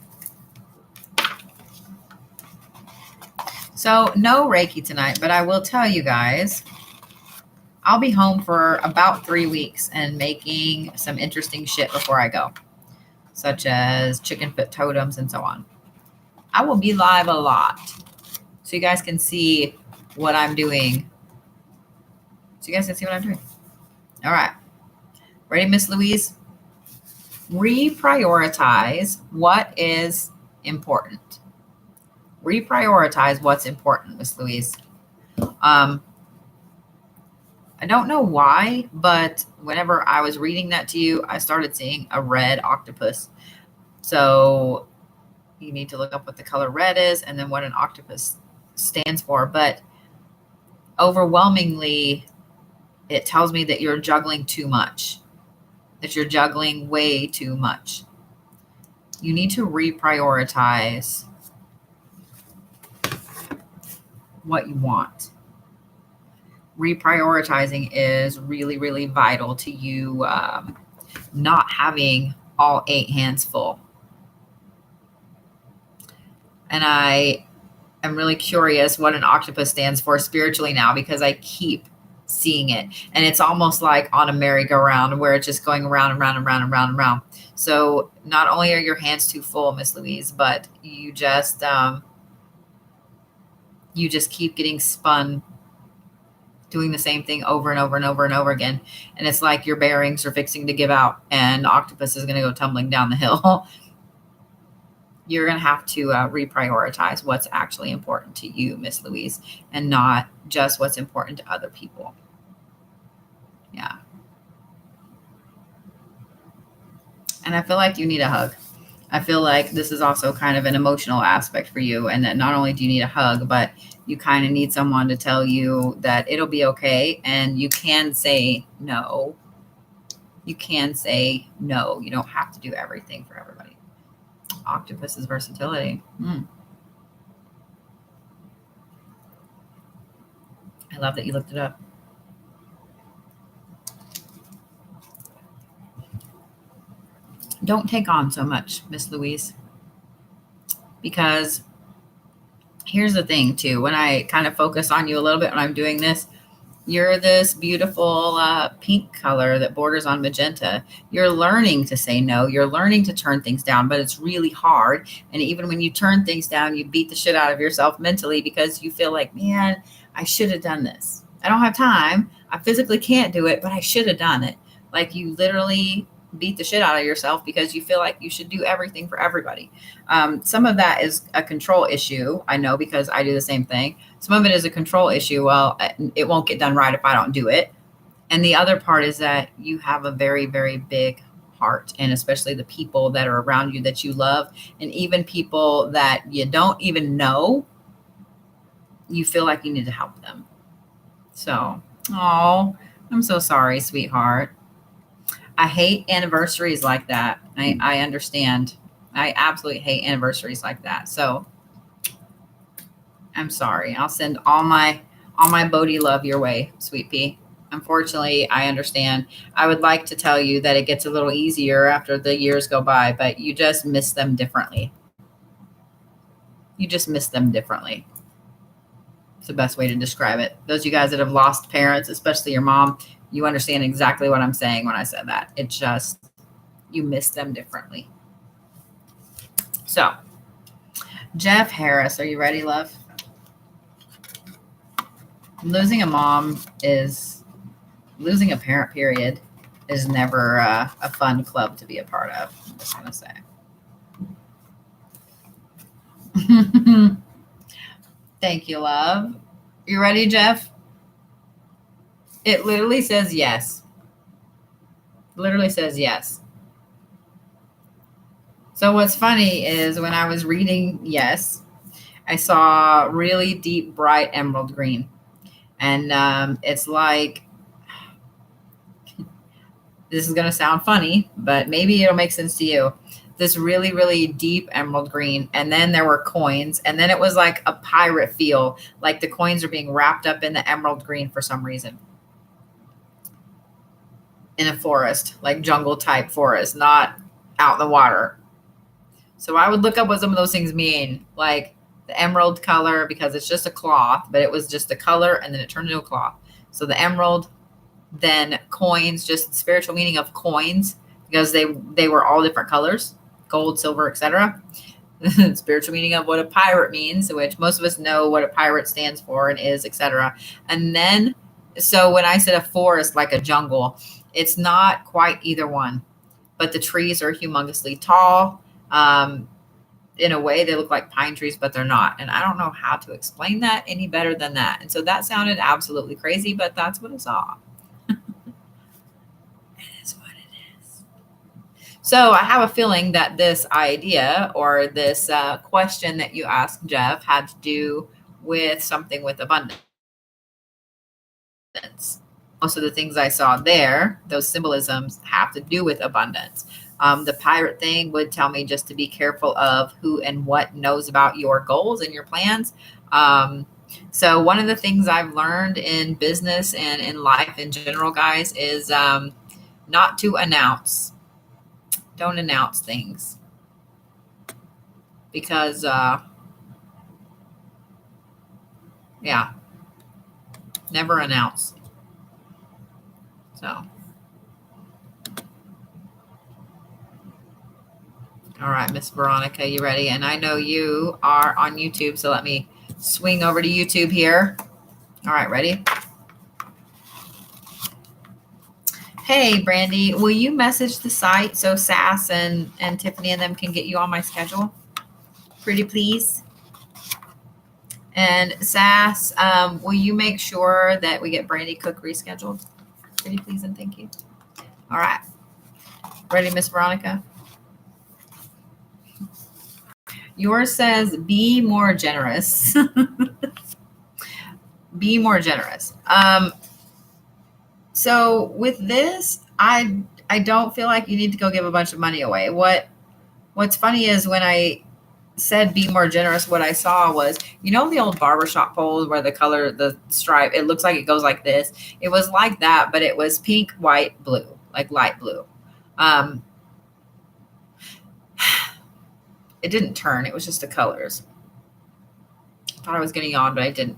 Speaker 1: So, no Reiki tonight, but I will tell you guys, I'll be home for about 3 weeks and making some interesting shit before I go, such as chicken foot totems and so on. I will be live a lot, so you guys can see what I'm doing. All right. Ready, Miss Louise? Reprioritize what is important. Reprioritize what's important, Miss Louise. I don't know why, but whenever I was reading that to you, I started seeing a red octopus. So you need to look up what the color red is and then what an octopus stands for. But overwhelmingly, it tells me that you're juggling too much, that you're juggling way too much. You need to reprioritize what you want. Reprioritizing is really, really vital to you not having all 8 hands full. And I am really curious what an octopus stands for spiritually now, because I keep seeing it. And it's almost like on a merry-go-round where it's just going around and round and round and round and round. So not only are your hands too full, Miss Louise, but you just keep getting spun doing the same thing over and over and over and over again. And it's like your bearings are fixing to give out and the octopus is going to go tumbling down the hill. You're going to have to reprioritize what's actually important to you, Miss Louise, and not just what's important to other people. Yeah. And I feel like you need a hug. I feel like this is also kind of an emotional aspect for you, and that not only do you need a hug, but you kind of need someone to tell you that it'll be okay, and you can say no. You can say no. You don't have to do everything for everybody. Octopus's versatility. I love that you looked it up. Don't take on so much, Miss Louise, because here's the thing too. When I kind of focus on you a little bit when I'm doing this, you're this beautiful pink color that borders on magenta. You're learning to say no. You're learning to turn things down, but it's really hard. And even when you turn things down, you beat the shit out of yourself mentally because you feel like, man, I should have done this. I don't have time. I physically can't do it, but I should have done it. Like you literally beat the shit out of yourself because you feel like you should do everything for everybody. Some of that is a control issue. I know because I do the same thing. Some of it is a control issue. Well, it won't get done right if I don't do it. And the other part is that you have a very, very big heart, and especially the people that are around you that you love, and even people that you don't even know, you feel like you need to help them. So, oh, I'm so sorry, sweetheart. I hate anniversaries like that. I understand. I absolutely hate anniversaries like that. So I'm sorry. I'll send all my Bodhi love your way, sweet pea. Unfortunately, I understand. I would like to tell you that it gets a little easier after the years go by, but you just miss them differently. You just miss them differently. It's the best way to describe it. Those of you guys that have lost parents, especially your mom, you understand exactly what I'm saying when I said that. It just, you miss them differently. So, Jeff Harris, are you ready, love? Losing a parent, period, is never a fun club to be a part of. I'm just going to say. Thank you, love. You ready, Jeff? It literally says yes. Literally says yes. So what's funny is when I was reading yes, I saw really deep, bright emerald green. And it's like, this is going to sound funny, but maybe it'll make sense to you. This really, really deep emerald green. And then there were coins. And then it was like a pirate feel, like the coins are being wrapped up in the emerald green for some reason. In a forest, like jungle type forest, not out in the water. So I would look up what some of those things mean, like the emerald color, because it's just a cloth, but it was just a color and then it turned into a cloth. So the emerald, then coins, just spiritual meaning of coins, because they were all different colors, gold, silver, etc. Spiritual meaning of what a pirate means, which most of us know what a pirate stands for and is, etc. And then, so when I said a forest, like a jungle, it's not quite either one, but the trees are humongously tall. In a way, they look like pine trees, but they're not. And I don't know how to explain that any better than that. And so that sounded absolutely crazy, but that's what I saw. It is what it is. So I have a feeling that this idea or this question that you asked Jeff had to do with something with abundance. Most of the things I saw there, those symbolisms, have to do with abundance. The pirate thing would tell me just to be careful of who and what knows about your goals and your plans. So one of the things I've learned in business and in life in general, guys, is not to announce. Don't announce things. Because, yeah, never announce. So, all right, Miss Veronica, you ready? And I know you are on YouTube, so let me swing over to YouTube here. All right, ready? Hey, Brandy, will you message the site so Sass and Tiffany and them can get you on my schedule? Pretty please. And Sass, will you make sure that we get Brandy Cook rescheduled? Pretty please and thank you. All right. Ready, Miss Veronica? Yours says, be more generous. Be more generous. So with this, I don't feel like you need to go give a bunch of money away. What's funny is when I said be more generous, what I saw was, you know, the old barbershop poles where the color, the stripe, it looks like it goes like this. It was like that, but it was pink, white, blue, like light blue. It didn't turn. It was just the colors. I thought I was getting on, but I didn't.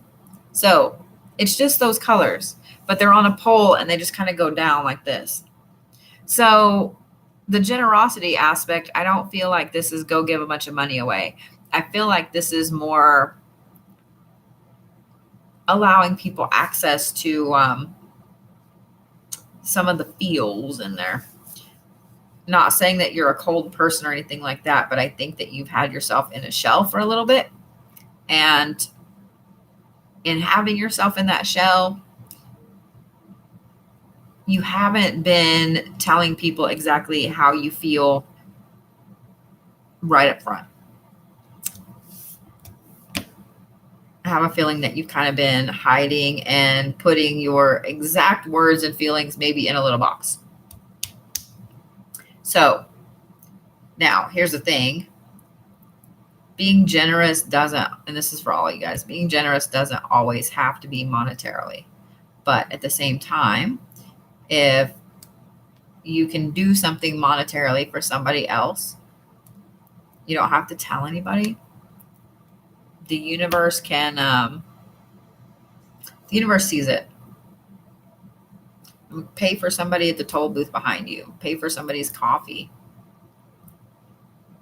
Speaker 1: So it's just those colors, but they're on a pole and they just kind of go down like this. So the generosity aspect, I don't feel like this is go give a bunch of money away. I feel like this is more allowing people access to some of the feels in there. Not saying that you're a cold person or anything like that, but I think that you've had yourself in a shell for a little bit. And in having yourself in that shell, you haven't been telling people exactly how you feel right up front. I have a feeling that you've kind of been hiding and putting your exact words and feelings maybe in a little box. So now here's the thing. Being generous doesn't, and this is for all you guys, being generous doesn't always have to be monetarily. But at the same time, if you can do something monetarily for somebody else, you don't have to tell anybody. The universe can, the universe sees it. Pay for somebody at the toll booth behind you. Pay for somebody's coffee.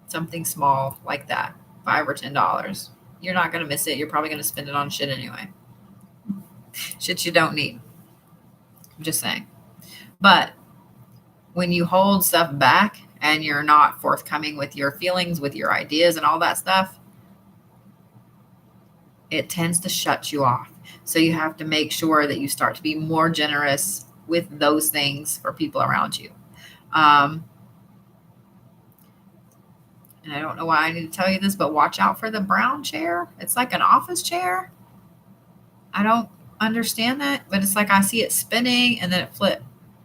Speaker 1: Something small like that. $5 or $10. You're not going to miss it. You're probably going to spend it on shit anyway. Shit you don't need. I'm just saying. But when you hold stuff back and you're not forthcoming with your feelings, with your ideas and all that stuff, it tends to shut you off. So you have to make sure that you start to be more generous with those things for people around you. And I don't know why I need to tell you this, but watch out for the brown chair. It's like an office chair. I don't understand that, but it's like I see it spinning and then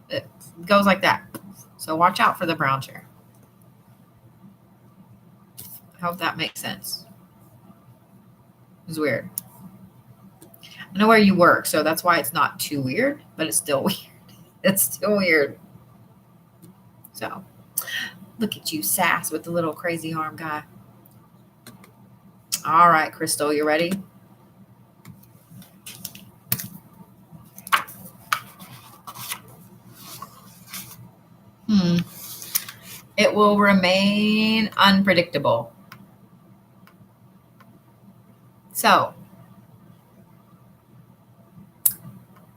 Speaker 1: it goes like that. So watch out for the brown chair. I hope that makes sense. It's weird. I know where you work, so that's why it's not too weird, but it's still weird. It's still weird. So look at you, Sass, with the little crazy arm guy. All right, Crystal, you ready? It will remain unpredictable. So,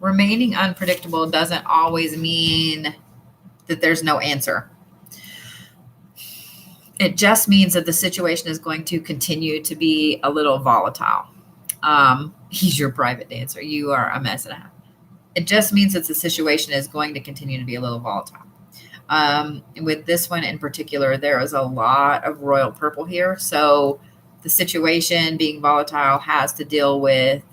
Speaker 1: remaining unpredictable doesn't always mean that there's no answer. It just means that the situation is going to continue to be a little volatile. He's your private dancer. You are a mess and a half. It just means that the situation is going to continue to be a little volatile. With this one in particular, there is a lot of royal purple here. So the situation being volatile has to deal with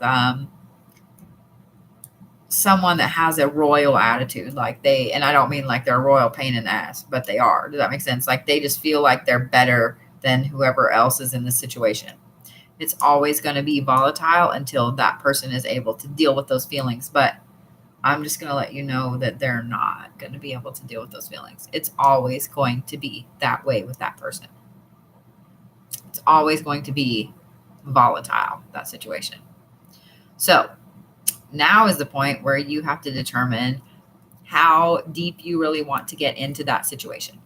Speaker 1: someone that has a royal attitude. Like and I don't mean like they're a royal pain in the ass, but they are. Does that make sense? Like they just feel like they're better than whoever else is in the situation. It's always going to be volatile until that person is able to deal with those feelings. But I'm just going to let you know that they're not going to be able to deal with those feelings. It's always going to be that way with that person. It's always going to be volatile, that situation. So now is the point where you have to determine, how deep you really want to get into that situation.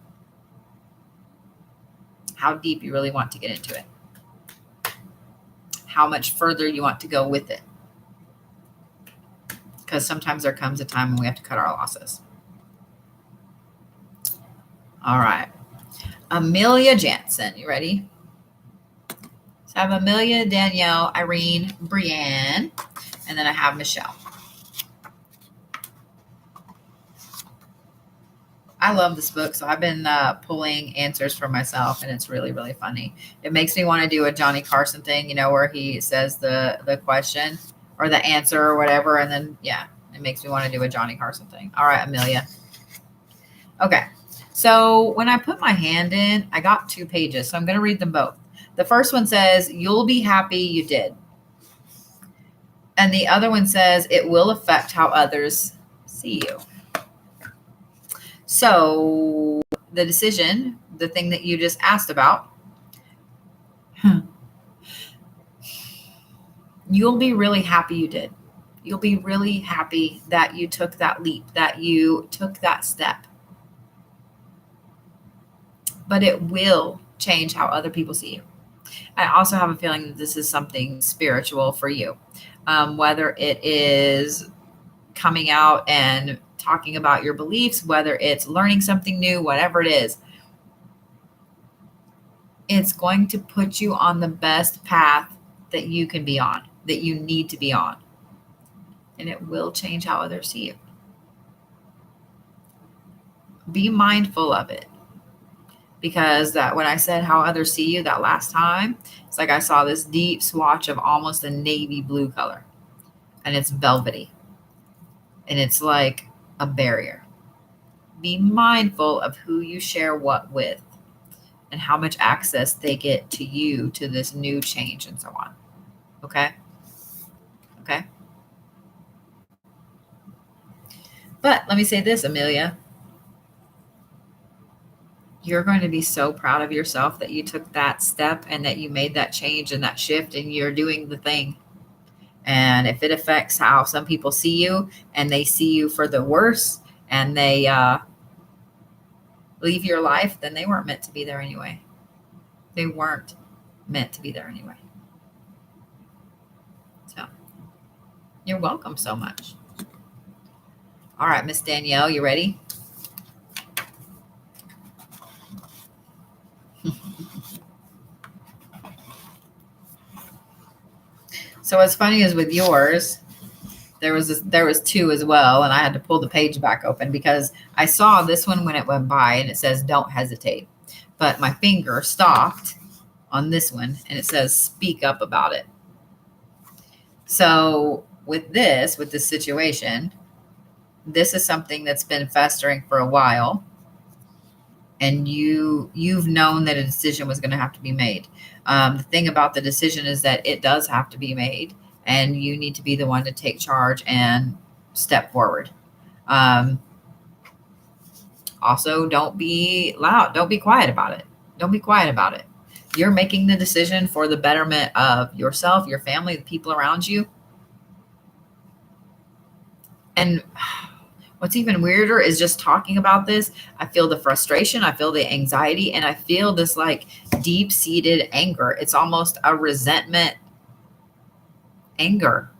Speaker 1: How deep you really want to get into it. How much further you want to go with it. Because sometimes there comes a time when we have to cut our losses. All right. Amelia Jansen, you ready? So I have Amelia, Danielle, Irene, Brienne, and then I have Michelle. I love this book, so I've been pulling answers for myself, and it's really, really funny. It makes me want to do a Johnny Carson thing, you know, where he says the question or the answer or whatever, and then, yeah, it makes me want to do a Johnny Carson thing. All right, Amelia. Okay, so when I put my hand in, I got 2 pages, so I'm going to read them both. The first one says, you'll be happy you did. And the other one says, it will affect how others see you. So the decision, the thing that you just asked about, you'll be really happy you did. You'll be really happy that you took that leap, that you took that step. But it will change how other people see you. I also have a feeling that this is something spiritual for you, whether it is coming out and talking about your beliefs, whether it's learning something new, whatever it is, it's going to put you on the best path that you can be on, that you need to be on. And it will change how others see you. Be mindful of it. Because that when I said how others see you that last time, it's like I saw this deep swatch of almost a navy blue color. And it's velvety. And it's like a barrier. Be mindful of who you share what with and how much access they get to you, to this new change and so on. Okay? Okay? But let me say this, Amelia. You're going to be so proud of yourself that you took that step and that you made that change and that shift and you're doing the thing. And if it affects how some people see you and they see you for the worse and they leave your life, then they weren't meant to be there anyway. They weren't meant to be there anyway. So you're welcome so much. All right, Miss Danielle, you ready? So what's funny is with yours, there was 2 as well, and I had to pull the page back open because I saw this one when it went by, and it says don't hesitate, but my finger stopped on this one, and it says speak up about it. So with this situation, this is something that's been festering for a while, and you've known that a decision was going to have to be made. The thing about the decision is that it does have to be made, and you need to be the one to take charge and step forward. Also, don't be loud. Don't be quiet about it. Don't be quiet about it. You're making the decision for the betterment of yourself, your family, the people around you. And what's even weirder is just talking about this. I feel the frustration. I feel the anxiety. And I feel this like deep-seated anger. It's almost a resentment anger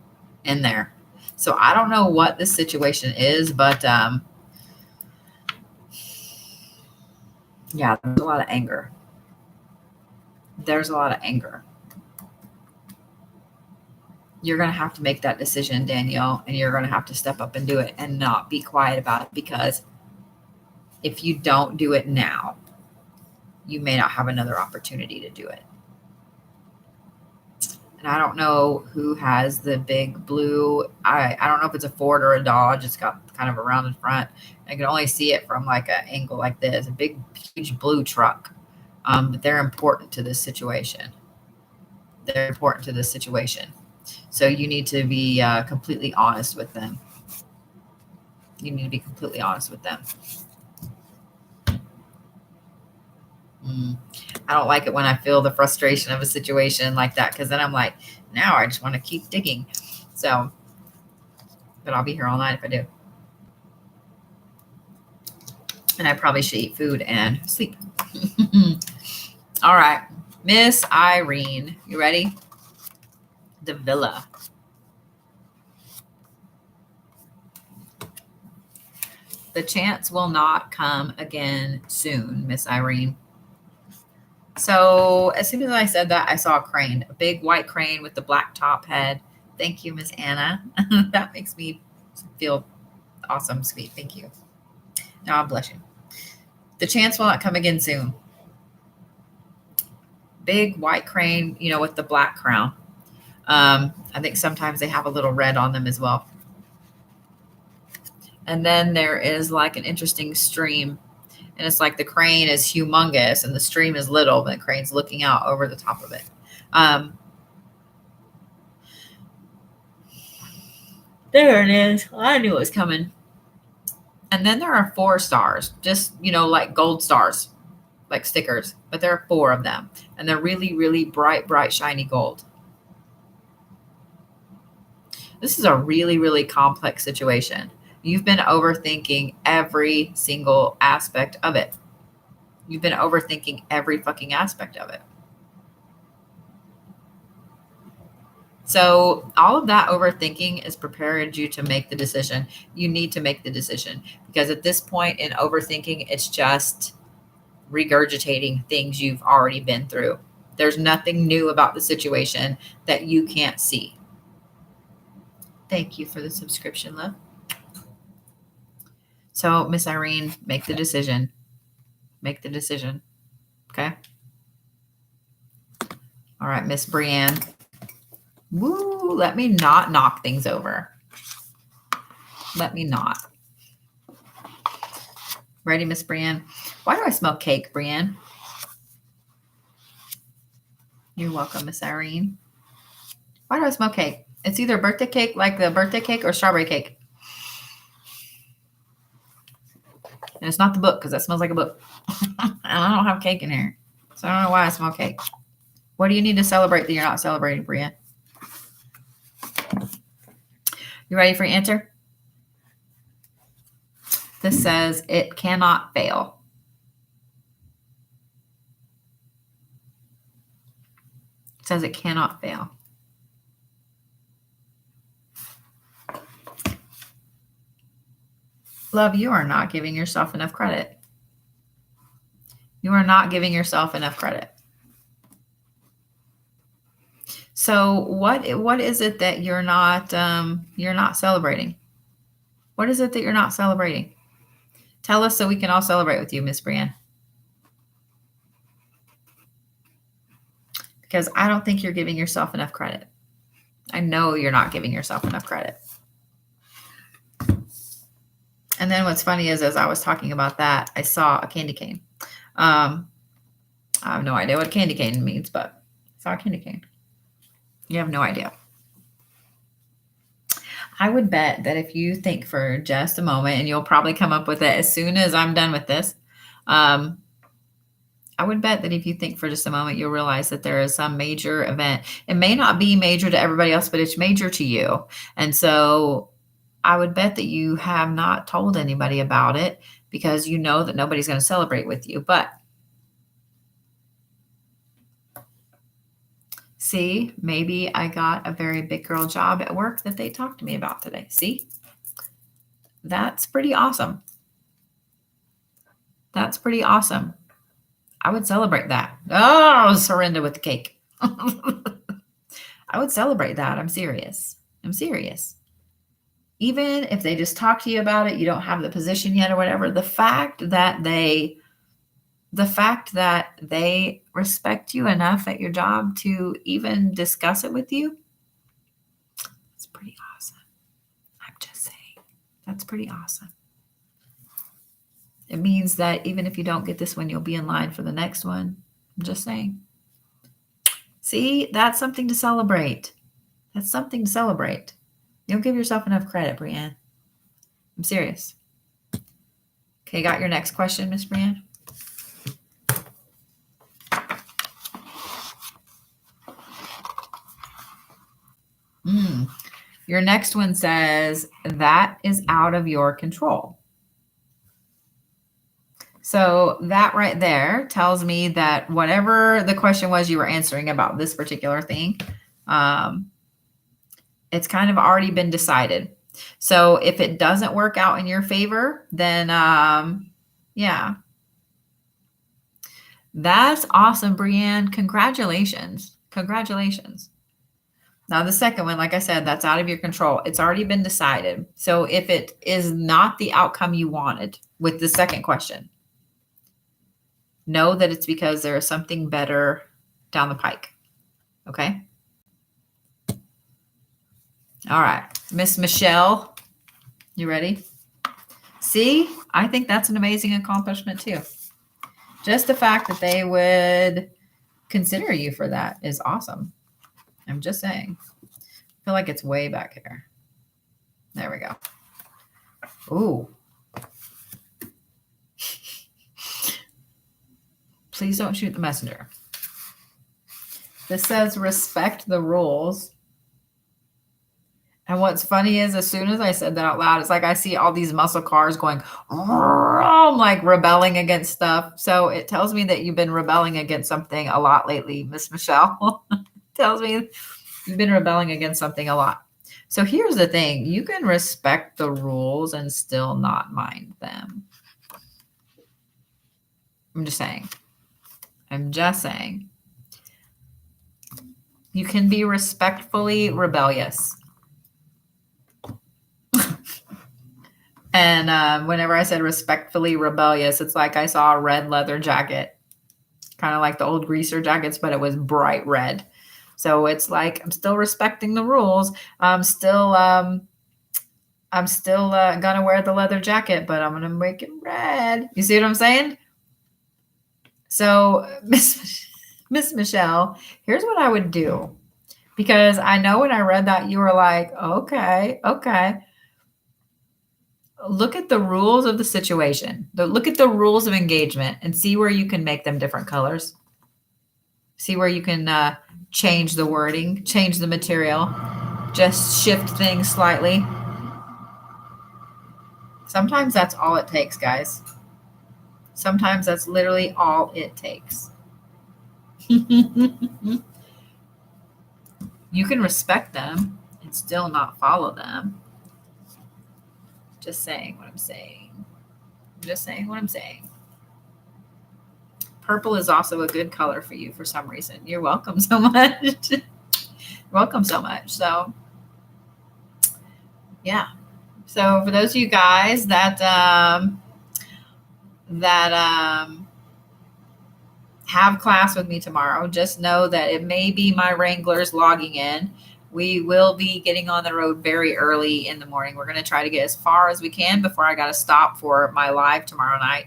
Speaker 1: in there. So I don't know what this situation is, but yeah, there's a lot of anger. There's a lot of anger. You're going to have to make that decision, Danielle, and you're going to have to step up and do it and not be quiet about it, because if you don't do it now, you may not have another opportunity to do it. And I don't know who has the big blue. I don't know if it's a Ford or a Dodge. It's got kind of a rounded front. I can only see it from like an angle like this, a big, huge blue truck. But they're important to this situation. They're important to this situation. So you need to be completely honest with them. You need to be completely honest with them. I don't like it when I feel the frustration of a situation like that, because then I'm like, now I just want to keep digging. So, but I'll be here all night if I do. And I probably should eat food and sleep. All right. Miss Irene, you ready? The Villa. The chance will not come again soon, Miss Irene. So as soon as I said that, I saw a crane, a big white crane with the black top head. Thank you, Miss Anna. That makes me feel awesome, sweet. Thank you. God bless you. The chance will not come again soon. Big white crane, you know, with the black crown. I think sometimes they have a little red on them as well. And then there is like an interesting stream. And it's like the crane is humongous and the stream is little, but the crane's looking out over the top of it. There it is. I knew it was coming. And then there are 4 stars, just, you know, like gold stars, like stickers, but there are 4 of them. And they're really, really bright, bright, shiny gold. This is a really, really complex situation. You've been overthinking every single aspect of it. You've been overthinking every fucking aspect of it. So all of that overthinking is preparing you to make the decision. You need to make the decision because at this point in overthinking, it's just regurgitating things you've already been through. There's nothing new about the situation that you can't see. Thank you for the subscription, love. So, Miss Irene, make the decision. Make the decision. Okay? All right, Miss Brienne. Woo, let me not knock things over. Let me not. Ready, Miss Brienne? Why do I smell cake, Brienne? You're welcome, Miss Irene. Why do I smell cake? It's either birthday cake, like the birthday cake, or strawberry cake. And it's not the book, because that smells like a book. And I don't have cake in here. So I don't know why I smell cake. What do you need to celebrate that you're not celebrating, Brienne? You ready for your answer? This says it cannot fail. It says it cannot fail. Love, you are not giving yourself enough credit. You are not giving yourself enough credit. So what is it that you're not celebrating? What is it that you're not celebrating? Tell us so we can all celebrate with you, Miss Brienne. Because I don't think you're giving yourself enough credit. I know you're not giving yourself enough credit. And then what's funny is, as I was talking about that, I saw a candy cane. I have no idea what a candy cane means, but I saw a candy cane. You have no idea. I would bet that if you think for just a moment, and you'll probably come up with it as soon as I'm done with this, I would bet that if you think for just a moment, you'll realize that there is some major event. It may not be major to everybody else, but it's major to you. And so I would bet that you have not told anybody about it because you know that nobody's going to celebrate with you. But see, maybe I got a very big girl job at work that they talked to me about today. See, that's pretty awesome. That's pretty awesome. I would celebrate that. Oh, surrender with the cake. I would celebrate that. I'm serious. I'm serious. Even if they just talk to you about it, you don't have the position yet or whatever, the fact that they respect you enough at your job to even discuss it with you, it's pretty awesome. I'm just saying, that's pretty awesome. It means that even if you don't get this one, you'll be in line for the next one. I'm just saying. See, that's something to celebrate. That's something to celebrate. You don't give yourself enough credit, Brienne. I'm serious. Okay, got your next question, Miss Brienne? Your next one says, that is out of your control. So that right there tells me that whatever the question was you were answering about this particular thing, it's kind of already been decided. So if it doesn't work out in your favor, then yeah. That's awesome, Brienne. Congratulations. Congratulations. Now, the second one, like I said, that's out of your control. It's already been decided. So if it is not the outcome you wanted with the second question, know that it's because there is something better down the pike. Okay? All right. Miss Michelle, you ready? See, I think that's an amazing accomplishment too. Just the fact that they would consider you for that is awesome. I'm just saying. I feel like it's way back here. There we go. Ooh. Please don't shoot the messenger. This says respect the rules. And what's funny is as soon as I said that out loud, it's like I see all these muscle cars going, like rebelling against stuff. So it tells me that you've been rebelling against something a lot lately, Miss Michelle. Tells me you've been rebelling against something a lot. So here's the thing. You can respect the rules and still not mind them. I'm just saying. I'm just saying. You can be respectfully rebellious. And whenever I said respectfully rebellious, it's like I saw a red leather jacket, kind of like the old greaser jackets, but it was bright red. So it's like I'm still respecting the rules. I'm still gonna wear the leather jacket, but I'm gonna make it red. You see what I'm saying? So Miss Michelle, here's what I would do, because I know when I read that you were like, okay. Look at the rules of the situation. Look at the rules of engagement and see where you can make them different colors. See where you can change the wording, change the material, just shift things slightly. Sometimes that's all it takes, guys. Sometimes that's literally all it takes. You can respect them and still not follow them. Just saying what I'm saying. I'm just saying what I'm saying. Purple is also a good color for you for some reason. You're welcome so much. You're welcome so much. So, yeah. So for those of you guys that have class with me tomorrow, just know that it may be my Wranglers logging in. We will be getting on the road very early in the morning. We're going to try to get as far as we can before I got to stop for my live tomorrow night,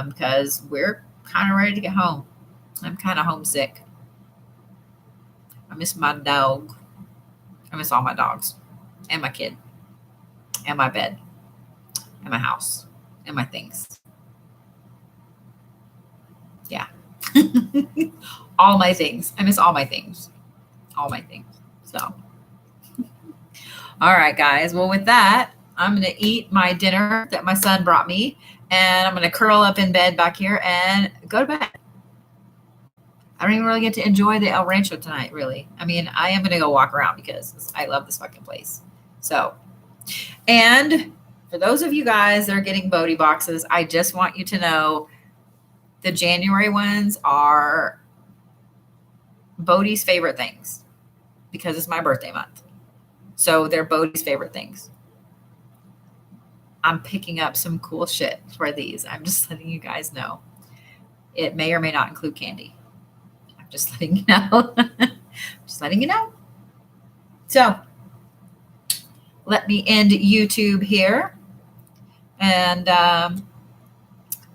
Speaker 1: because we're kind of ready to get home. I'm kind of homesick. I miss my dog. I miss all my dogs and my kid and my bed and my house and my things. Yeah. All my things. I miss all my things. All my things. So, all right, guys. Well, with that, I'm going to eat my dinner that my son brought me, and I'm going to curl up in bed back here and go to bed. I don't even really get to enjoy the El Rancho tonight, really. I mean, I am going to go walk around because I love this fucking place. So, and for those of you guys that are getting Bodhi boxes, I just want you to know the January ones are Bodhi's favorite things, because it's my birthday month. So they're Bodhi's favorite things. I'm picking up some cool shit for these. I'm just letting you guys know. It may or may not include candy. I'm just letting you know. Just letting you know. So let me end YouTube here. And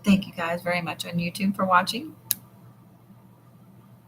Speaker 1: thank you guys very much on YouTube for watching.